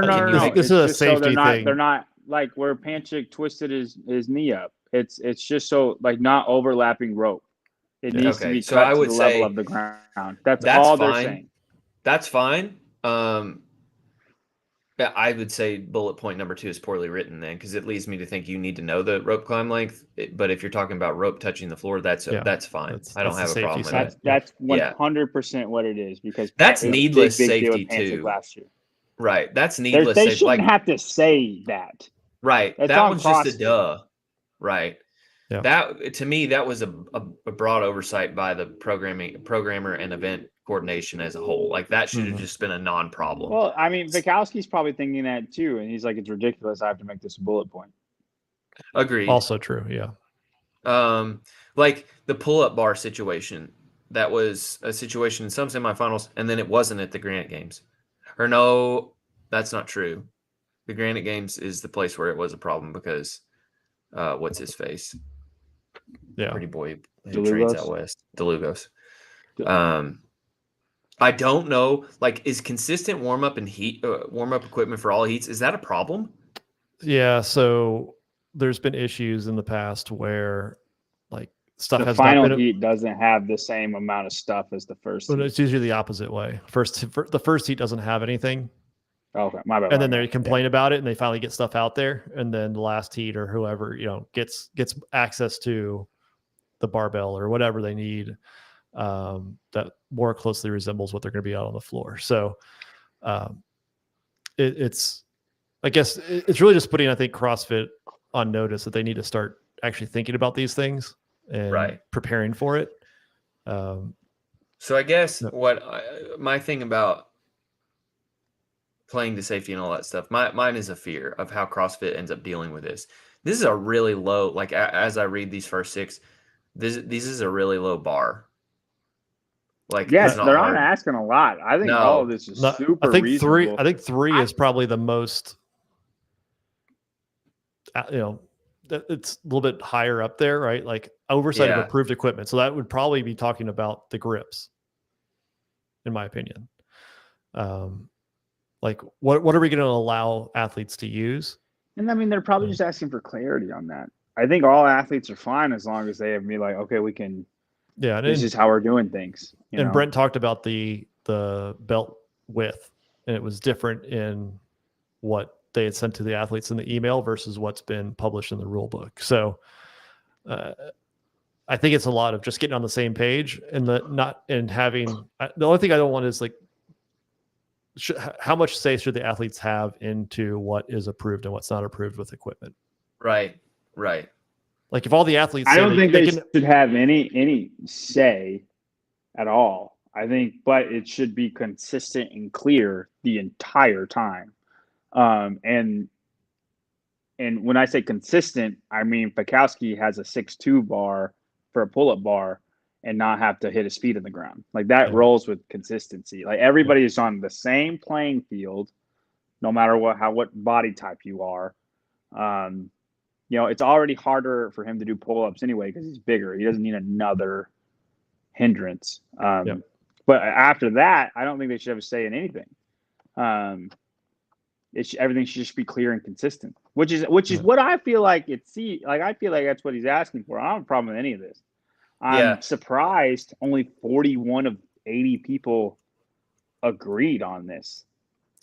A: This is a safety thing.
D: They're not like where Panchik twisted his knee up. It's just so like not overlapping rope. It needs to be cut to the level of the ground. That's all they're saying.
B: That's fine. I would say bullet point number 2 is poorly written then, because it leads me to think you need to know the rope climb length. But if you're talking about rope touching the floor, that's fine. I don't have a problem with that.
D: That's 100% what it is, because
B: that's needless safety too.
D: Last year.
B: Right. That's needless.
D: They shouldn't have to say that.
B: Right.
D: That's
B: That
D: on
B: one's just a
D: CrossFit.
B: duh. Right.
A: Yeah.
B: That to me, that was a broad oversight by the programmer and event coordination as a whole. Like that should have just been a non-problem.
D: Well, I mean, Bukowski's probably thinking that too, and he's like, "It's ridiculous. I have to make this a bullet point."
B: Agreed.
A: Also true. Yeah.
B: Like the pull-up bar situation. That was a situation in some semifinals, and then it wasn't at the Granite Games. Or no, that's not true. The Granite Games is the place where it was a problem because what's his face?
A: Yeah.
B: Pretty boy who trains out west. DeLugos. I don't know. Like, is consistent warm-up and heat warm-up equipment for all heats, is that a problem?
A: Yeah. So there's been issues in the past where like stuff
D: The
A: has
D: final
A: not been
D: heat doesn't have the same amount of stuff as the first
A: Well,
D: heat.
A: it's usually the opposite way. The first heat doesn't have anything,
D: Okay, my bad.
A: and then they complain about it, and they finally get stuff out there, and then the last heat or whoever gets access to the barbell or whatever they need that more closely resembles what they're going to be out on the floor. So it's I guess it's really just putting, I think, CrossFit on notice that they need to start actually thinking about these things and preparing for it.
B: So I guess my thing about playing to safety and all that stuff, mine is a fear of how CrossFit ends up dealing with this. This is a really low, like as I read these first six, this is a really low bar. Like,
D: yes,
B: it's not
D: they're
B: hard.
D: not asking a lot. I think all of this is super reasonable.
A: I think three is probably the most. It's a little bit higher up there, right? Like oversight of approved equipment. So that would probably be talking about the grips, in my opinion. Like what are we going to allow athletes to use?
D: And I mean, they're probably just asking for clarity on that. I think all athletes are fine as long as they have me like, okay, we can.
A: Yeah,
D: this is how we're doing things.
A: And Brent talked about the belt width, and it was different in what they had sent to the athletes in the email versus what's been published in the rule book. So I think it's a lot of just getting on the same page and having the only thing I don't want is like how much say should the athletes have into what is approved and what's not approved with equipment.
B: Right.
A: Like if all the athletes,
D: I don't think they should have any say at all. I think, but it should be consistent and clear the entire time. And when I say consistent, I mean Bukowski has a 6'2" bar for a pull-up bar and not have to hit his feet in the ground. Like that rolls with consistency. Like everybody is on the same playing field, no matter what body type you are. It's already harder for him to do pull-ups anyway because he's bigger. He doesn't need another hindrance. But after that, I don't think they should have a say in anything. Everything should just be clear and consistent, which is what I feel like I feel like that's what he's asking for. I don't have a problem with any of this. I'm surprised only 41 of 80 people agreed on this.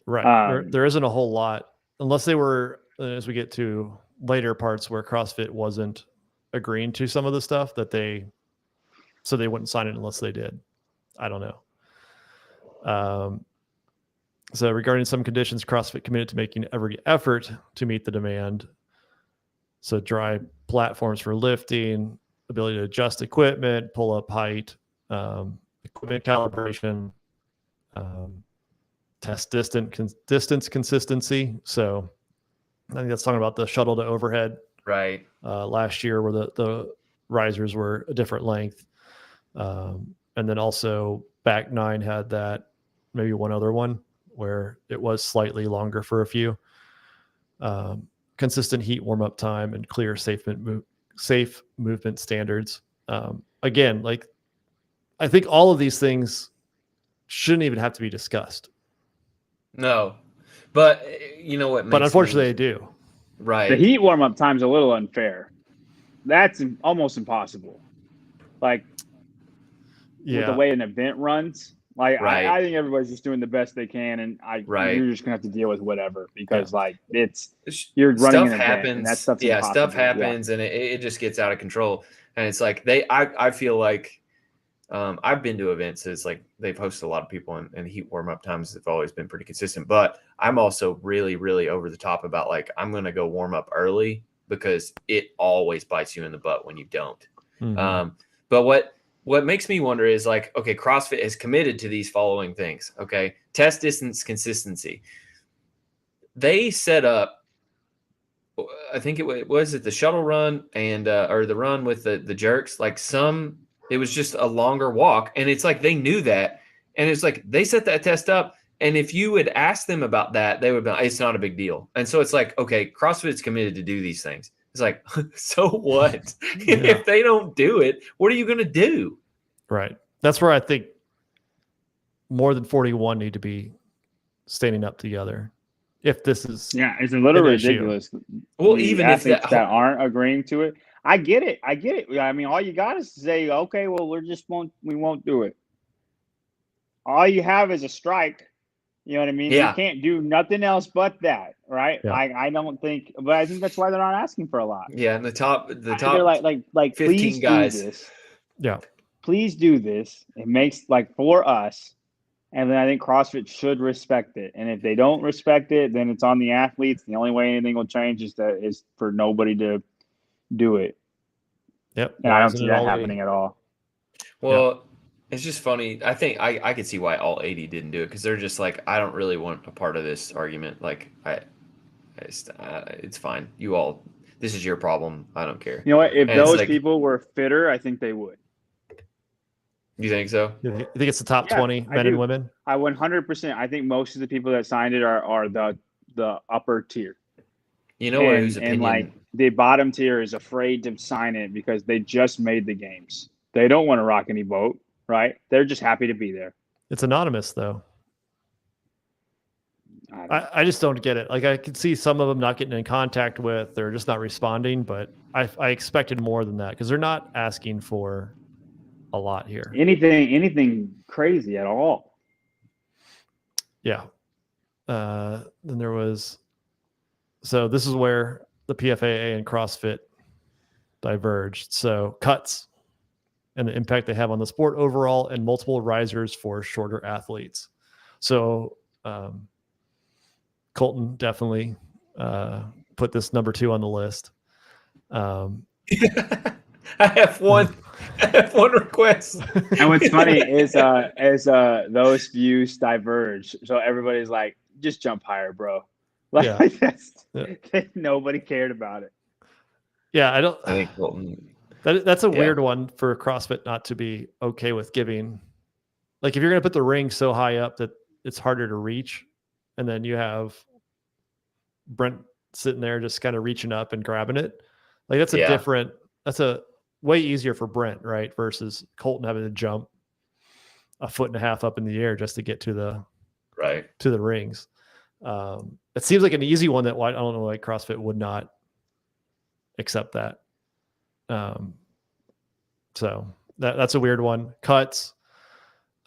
A: Right. There isn't a whole lot unless they were, as we get to later parts where CrossFit wasn't agreeing to some of the stuff so they wouldn't sign it unless they did. I don't know. So regarding some conditions, CrossFit committed to making every effort to meet the demand. So dry platforms for lifting, ability to adjust equipment, pull up height, equipment calibration, test distance consistency. So I think that's talking about the shuttle to overhead.
B: Right.
A: Last year where the risers were a different length. And then also back 9 had that, maybe one other one where it was slightly longer for a few. Consistent heat warm-up time and clear safe movement standards. Again, like I think all of these things shouldn't even have to be discussed.
B: No, but you know what?
A: But unfortunately, they do.
B: Right.
D: The heat warm-up time's a little unfair. That's almost impossible. Like, with the way an event runs, like I think everybody's just doing the best they can, and you're just gonna have to deal with whatever because like you're running an event, and that stuff's impossible.
B: Stuff happens, and it just gets out of control, and it's like I feel like I've been to events that's like they've hosted a lot of people, and heat warm up times have always been pretty consistent. But I'm also really, really over the top about like I'm going to go warm up early because it always bites you in the butt when you don't.
A: Mhm.
B: But what makes me wonder is like, okay, CrossFit is committed to these following things. Okay, test distance consistency. They set up, I think it was the shuttle run and or the run with the jerks. Like it was just a longer walk, and it's like they knew that, and it's like they set that test up. And if you would ask them about that, they would be, it's not a big deal. And so it's like, okay, CrossFit's committed to do these things. It's like, so what? If they don't do it, what are you going to do?
A: Right. That's where I think more than 41 need to be standing up together. If this is
D: it's a little
A: an issue.
D: ridiculous.
B: Well,
D: The
B: even if
D: athletes that aren't agreeing to it, I get it. I mean, all you got is to say, okay, well, we won't do it. All you have is a strike. You know what I mean?
B: Yeah.
D: You can't do nothing else but that, right?
A: Yeah.
D: I don't think, but I think that's why they're not asking for a lot.
B: Yeah, and the top
D: They're like
B: 15
D: please
B: guys.
D: do this.
A: Yeah.
D: Please do this. It makes like for us. And then I think CrossFit should respect it. And if they don't respect it, then it's on the athletes. The only way anything will change is for nobody to do it.
A: Yep.
D: And I don't see that happening at all.
B: Well, it's just funny. I think I could see why all 80 didn't do it because they're just like, I don't really want a part of this argument. Like, it's fine. You all, this is your problem. I don't care.
D: You know what? If
B: And it's
D: those
B: like-
D: people were fitter, I think they would.
B: You think so?
A: You think it's the top
D: Yeah,
A: 20
D: I
A: men and
D: do.
A: women?
D: I 100%. I think most of the people that signed it are the upper tier.
B: You know whose opinion?
D: And like the bottom tier is afraid to sign it because they just made the games. They don't want to rock any boat, right? They're just happy to be there.
A: It's anonymous though. I just don't get it. Like I can see some of them not getting in contact with, they're just not responding, but I expected more than that because they're not asking for a lot here.
D: Anything crazy at all.
A: Yeah. Then there was, so this is where the PFAA and CrossFit diverged. So cuts and the impact they have on the sport overall and multiple risers for shorter athletes. So Colton definitely put this number 2 on the list.
B: I have one request.
D: And what's funny is as those views diverge, so everybody's like, just jump higher, bro. Like nobody cared about it.
A: Yeah,
B: I think Colton.
A: That's a weird one for CrossFit not to be okay with giving. Like if you're going to put the ring so high up that it's harder to reach, and then you have Brent sitting there just kind of reaching up and grabbing it, like that's a way easier for Brent, right? Versus Colton having to jump 1.5 feet up in the air just to get to the rings. It seems like an easy one that I don't know, like CrossFit would not accept that. So that's a weird one. Cuts.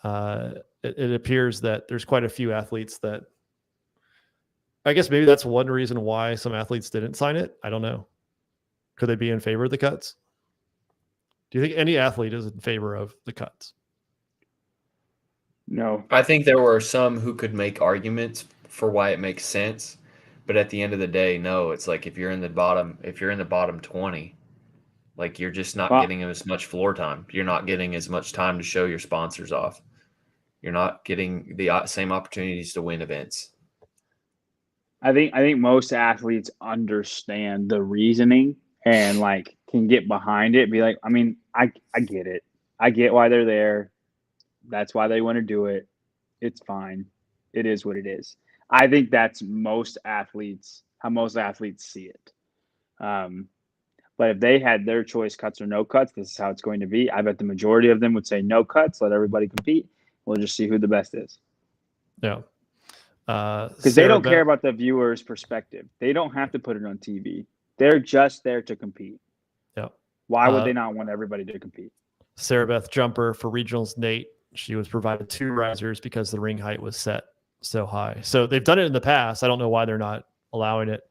A: It appears that there's quite a few athletes that, I guess maybe that's one reason why some athletes didn't sign it. I don't know. Could they be in favor of the cuts? Do you think any athlete is in favor of the cuts?
D: No.
B: I think there were some who could make arguments for why it makes sense, but at the end of the day, no. It's like if you're in the bottom 20, like you're just not getting as much floor time. You're not getting as much time to show your sponsors off. You're not getting the same opportunities to win events.
D: I think most athletes understand the reasoning and like can get behind it. Be like, I mean, I get it. I get why they're there. That's why they want to do it. It's fine. It is what it is. I think that's how most athletes see it. But if they had their choice, cuts or no cuts, this is how it's going to be. I bet the majority of them would say no cuts, let everybody compete. We'll just see who the best is.
A: Yeah.
D: Because they don't care about the viewer's perspective. They don't have to put it on TV. They're just there to compete.
A: Yeah.
D: Why would they not want everybody to compete?
A: Sarah Beth Jumper for regionals, Nate. She was provided 2 risers because the ring height was set so high. So they've done it in the past. I don't know why they're not allowing it.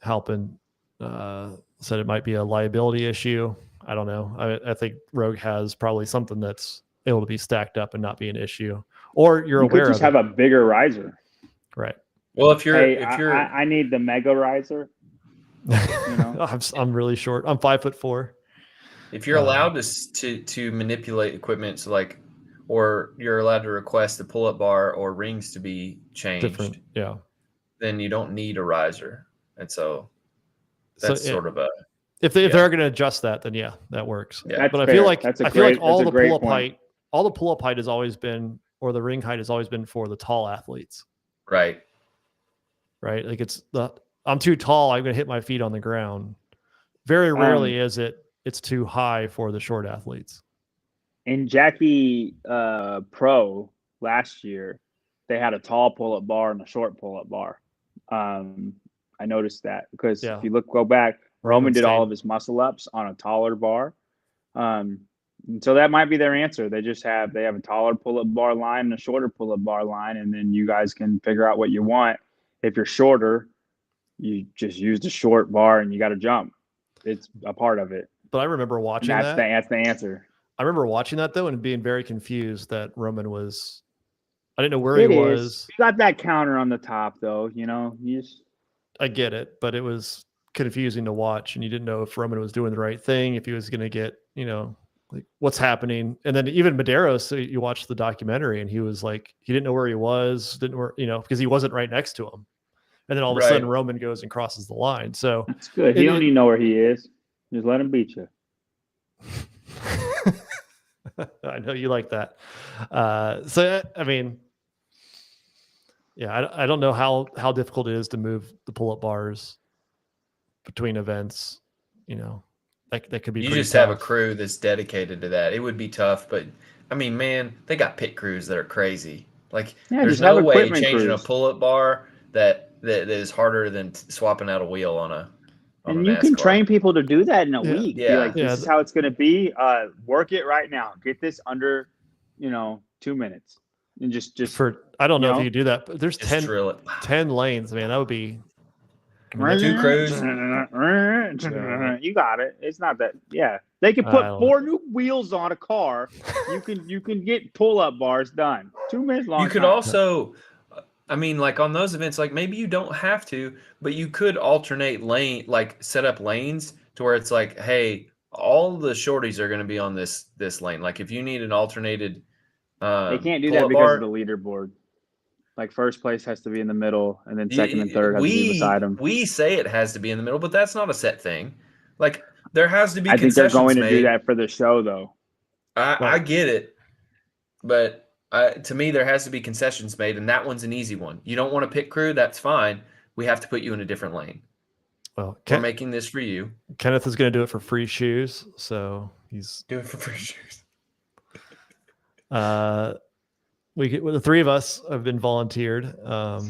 A: Halpin said it might be a liability issue. I don't know. I think Rogue has probably something that's able to be stacked up and not be an issue, or you're
D: You could
A: aware
D: just
A: of
D: have a bigger riser.
A: right?
B: Well,
D: Hey, I need the mega riser. know?
A: I'm really short. I'm 5'4".
B: if you're allowed to manipulate equipment, so like, or you're allowed to request the pull-up bar or rings to be changed,
A: Different, yeah.
B: then you don't need a riser, and so that's
A: So
B: sort of a
A: if they're going to adjust that, then yeah, that works.
B: Yeah.
D: That's
A: But
D: fair.
A: I feel like
D: that's a
A: I feel
D: great,
A: like all
D: that's a
A: the
D: great
A: pull-up
D: point.
A: height has always been, or the ring height has always been for the tall athletes,
B: right.
A: right? Like I'm too tall, I'm going to hit my feet on the ground. Very rarely is it's too high for the short athletes.
D: In Jackie Pro last year, they had a tall pull-up bar and a short pull-up bar. I noticed that because if you go back, Roman did all of his muscle ups on a taller bar. And so that might be their answer. They have a taller pull-up bar line and a shorter pull-up bar line, and then you guys can figure out what you want. If you're shorter, you just use the short bar and you got to jump. It's a part of it.
A: But I remember watching that.
D: That's the answer.
A: I remember watching that though and being very confused that Roman was. I didn't know where he was.
D: You got that counter on the top though.
A: I get it, but it was confusing to watch, and you didn't know if Roman was doing the right thing, if he was going to get, like what's happening. And then even Medeiros, so you watched the documentary, and he was like, he didn't know where he was, because he wasn't right next to him. And then all of a sudden, Roman goes and crosses the line. So
D: that's good. He don't even know where he is. Just let him beat you.
A: I know you like that. So I mean, yeah, I don't know how difficult it is to move the pull-up bars between events. That could be.
B: You just have a crew that's dedicated to that. It would be tough, but I mean, man, they got pit crews that are crazy. Like, there's no way changing a pull-up bar that is harder than swapping out a wheel on a.
D: And you can train people to do that in a week.
B: Yeah.
D: Be like, this is how it's going to be. Work it right now. Get this under, 2 minutes. And just
A: I don't know if you could do that, but there's
B: just
A: 10 lanes, man. That would be.
B: Two crews.
D: You got it. It's not that. Yeah, they can put 4 new wheels on a car. You can get pull-up bars done. 2 minutes long.
B: You could also, I mean, like on those events, like maybe you don't have to, but you could alternate lane, like set up lanes to where it's like, hey, all the shorties are going to be on this lane. Like if you need an alternated,
D: they can't do that because of the leaderboard. Like first place has to be in the middle, and then second and third has to be beside them.
B: We say it has to be in the middle, but that's not a set thing. Like there has to be.
D: I think they're going to do that for the show, though.
B: I get it, but to me, there has to be concessions made, and that one's an easy one. You don't want to pick crew, that's fine. We have to put you in a different lane.
A: Well,
B: we're making this for you.
A: Kenneth is going to do it for free shoes, so he's
B: do it for free shoes.
A: The 3 of us have been volunteered.
D: But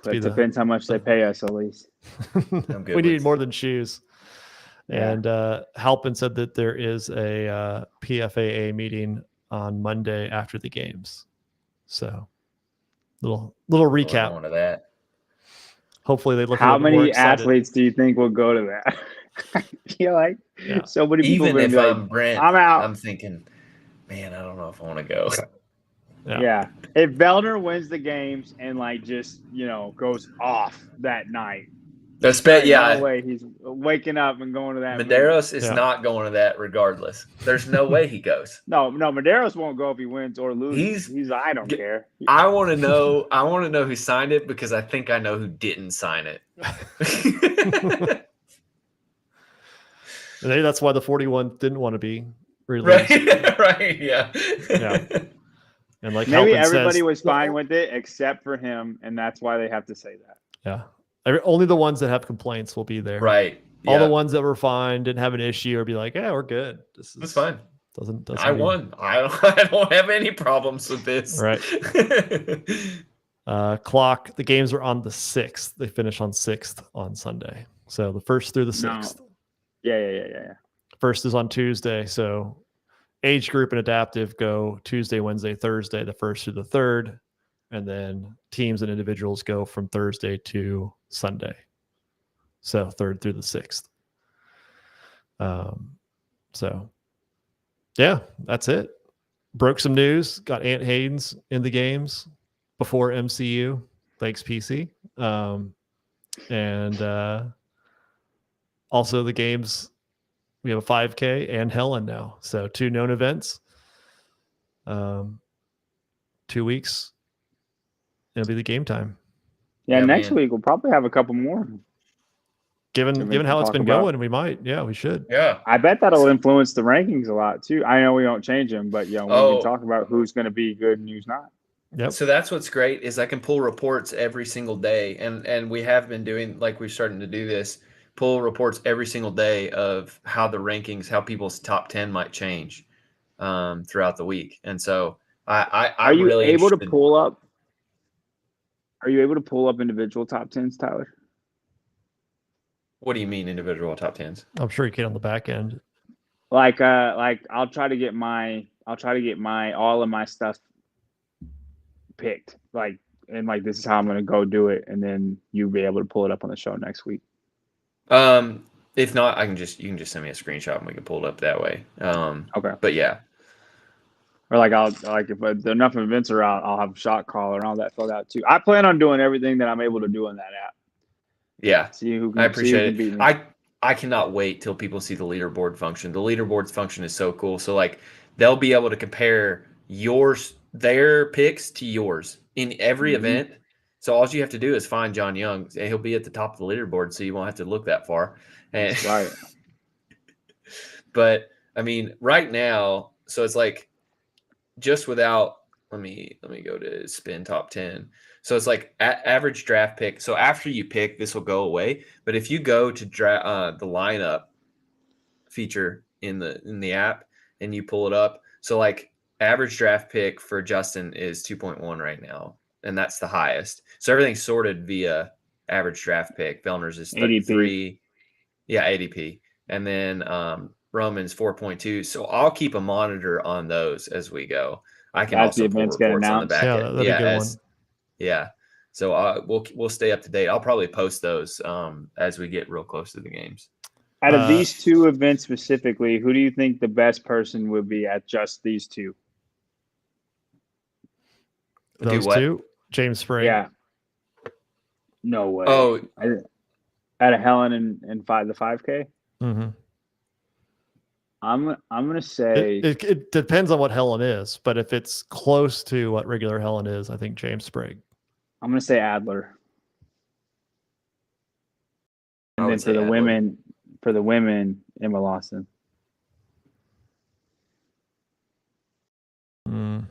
D: it depends how much they pay us, at least.
A: We need more than shoes. Yeah. And Halpin said that there is a PFAA meeting on Monday after the games. So, little recap.
B: Going to that.
A: Hopefully they look.
D: How many athletes do you think will go to that? So many people.
B: Even if I'm Brent,
D: I'm out.
B: I'm thinking, man, I don't know if I want to go.
D: Yeah. If Vellner wins the games and goes off that night. No way he's waking up and going to that.
B: Medeiros is not going to that regardless. There's no way he goes.
D: No, Medeiros won't go if he wins or loses. He's I don't care.
B: I want to know who signed it because I think I know who didn't sign it.
A: Maybe that's why the 41 didn't want to be released.
B: Right, yeah.
A: And like
D: maybe everybody was fine with it except for him, and that's why they have to say that.
A: Yeah. Only the ones that have complaints will be there.
B: Right.
A: All the ones that were fine, didn't have an issue, or be like, yeah, we're good.
B: That's fine.
A: Doesn't
B: I won. I don't have any problems with this.
A: Right. Clock. The games are on the 6th. They finish on 6th on Sunday. So the 1st through the 6th.
D: No. Yeah.
A: First is on Tuesday. So age group and adaptive go Tuesday, Wednesday, Thursday, the 1st through the 3rd. And then teams and individuals go from Thursday to Sunday. So 3rd through the 6th. So, yeah, that's it. Broke some news. Got Ant Hayden's in the games before MCU. Thanks, PC. And also the games. We have a 5K and Helen now. So 2 known events. 2 weeks. It'll be the game time.
D: Yeah,
B: Yeah,
D: next
B: man.
D: week we'll probably have a couple more.
A: Given how it's
D: talk
A: been
D: about.
A: going, we might. Yeah, we should.
B: Yeah.
D: I bet that'll influence the rankings a lot too. I know we don't change them, but we can talk about who's going to be good and who's not.
A: Yep.
B: So that's what's great is I can pull reports every single day, and we have been doing, like, we're starting to do this, pull reports every single day of how the rankings, how people's top 10 might change throughout the week. And so
D: Are you
B: really
D: able to
B: interested.
D: pull up? Are you able to pull up individual top 10s, Tyler?
B: What do you mean individual top 10s?
A: I'm sure you can on the back end.
D: Like I'll try to get all of my stuff picked. This is how I'm gonna go do it, and then you'll be able to pull it up on the show next week.
B: If not, you can just send me a screenshot and we can pull it up that way.
D: Okay.
B: But yeah.
D: Or if enough events are out, I'll have shot caller and all that filled out too. I plan on doing everything that I'm able to do in that app.
B: Yeah.
D: See who can,
B: I appreciate
D: can beat
B: it.
D: me.
B: I cannot wait till people see the leaderboard function. The leaderboards function is so cool. So like they'll be able to compare their picks to yours in every event. So all you have to do is find John Young, and he'll be at the top of the leaderboard, so you won't have to look that far. And,
D: That's right.
B: But I mean, right now, so it's like just without. Let me go to spin top 10. So it's like average draft pick. So after you pick, this will go away. But if you go to the lineup feature in the app and you pull it up, so like average draft pick for Justin is 2.1 right now, and that's the highest. So everything's sorted via average draft pick. Vellner's is 3. Yeah, ADP. And then Roman's 4.2. So I'll keep a monitor on those as we go. I can
D: As the
B: also pull
D: events get
B: reports on the
D: announced.
B: back
A: Yeah,
B: end.
A: that'd be a good one.
B: Yeah. So we'll stay up to date. I'll probably post those as we get real close to the games.
D: Out of these 2 events specifically, who do you think the best person would be at just these 2?
A: Those
B: what?
A: 2? James Spring.
D: Yeah. No way.
B: Oh,
D: Out of Helen and the 5K?
A: Mm-hmm.
D: I'm gonna say
A: It depends on what Helen is, but if it's close to what regular Helen is, I think James Sprague.
D: I'm gonna say Adler.
B: I
D: And
B: would
D: then
B: say Adler.
D: for the women, Emma Lawson.
A: Mm.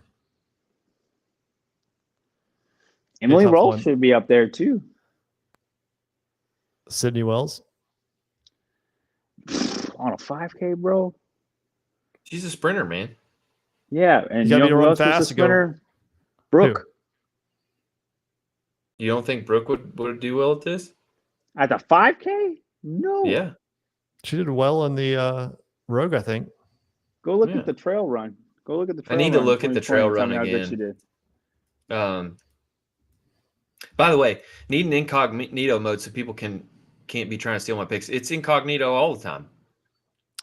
D: Emily
A: tough
D: Rolfe
A: one.
D: should be up there too.
A: Sydney Wells.
D: On a 5K, bro.
B: She's a sprinter, man.
D: Yeah, and
A: You gotta be
D: who
A: run
D: else was a
A: fast to go.
D: sprinter? Brooke.
B: You don't think Brooke would do well at this?
D: At the 5K? No.
B: Yeah.
A: She did well in the Rogue, I think.
D: Go look
B: Yeah.
D: at the trail run. Go look at the trail
B: I
D: run.
B: need to look at the
D: 2020
B: trail
D: and tell
B: run
D: me how good
B: again.
D: she did.
B: By the way, need an incognito mode so people can't be trying to steal my picks. It's incognito all the time.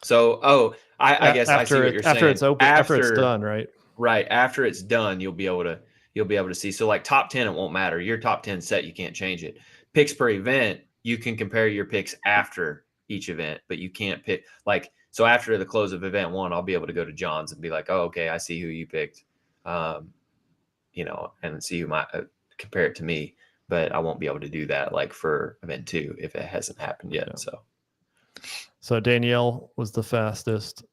B: So, I guess I see what you're saying.
A: After it's open, after it's done, right?
B: Right. After it's done, you'll be able to see. So like top 10, it won't matter. Your top 10 set, you can't change it. Picks per event, you can compare your picks after each event, but you can't pick so after the close of event 1, I'll be able to go to John's and be like, oh, okay, I see who you picked, and see who might compare it to me, but I won't be able to do that like for event 2 if it hasn't happened yet.
A: Yeah.
B: So
A: Danielle was the fastest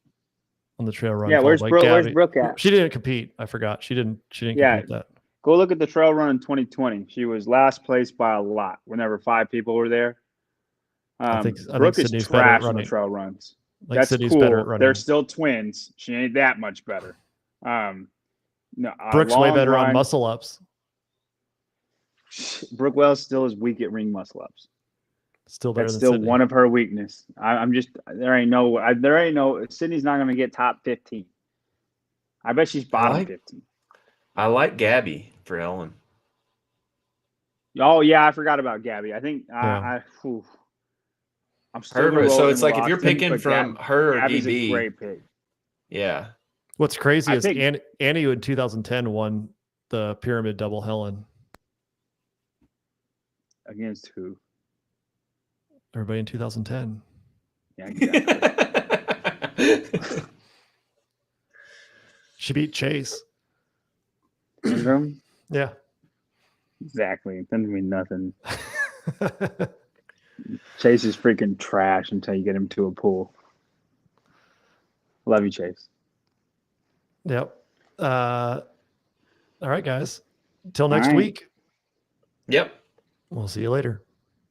A: on the trail run.
D: Yeah, where's Brooke at?
A: She didn't compete. I forgot. She didn't compete that.
D: Go look at the trail run in 2020. She was last place by a lot whenever 5 people were there. Brooke is trash on the trail runs. That's
A: Sydney's
D: cool.
A: better at running.
D: They're still twins. She ain't that much better.
A: Brooke's way better on muscle ups.
D: Brooke Wells still is weak at ring muscle ups.
A: Still better
D: That's
A: than
D: still
A: Sydney.
D: one of her weakness. There ain't no Sydney's not going to get top 15. I bet she's bottom 15.
B: I like Gabby for Helen.
D: Oh yeah, I forgot about Gabby. I think I'm still gonna
B: Her,
D: roll
B: so it's like if
D: Emma
B: you're
D: Watson,
B: picking
D: but
B: from her or
D: Gabby's a
B: DB,
D: great pick.
B: yeah.
A: What's crazy
D: I
A: is
D: think-
A: Annie in 2010 won the pyramid double Helen.
D: Against who?
A: Everybody in 2010.
D: Yeah, exactly.
A: She beat Chase.
D: Ingram?
A: Yeah.
D: Exactly. It doesn't mean nothing. Chase is freaking trash until you get him to a pool. Love you, Chase.
A: Yep. All right, guys. Till next
D: All right.
A: week.
B: Yep.
A: We'll see you later.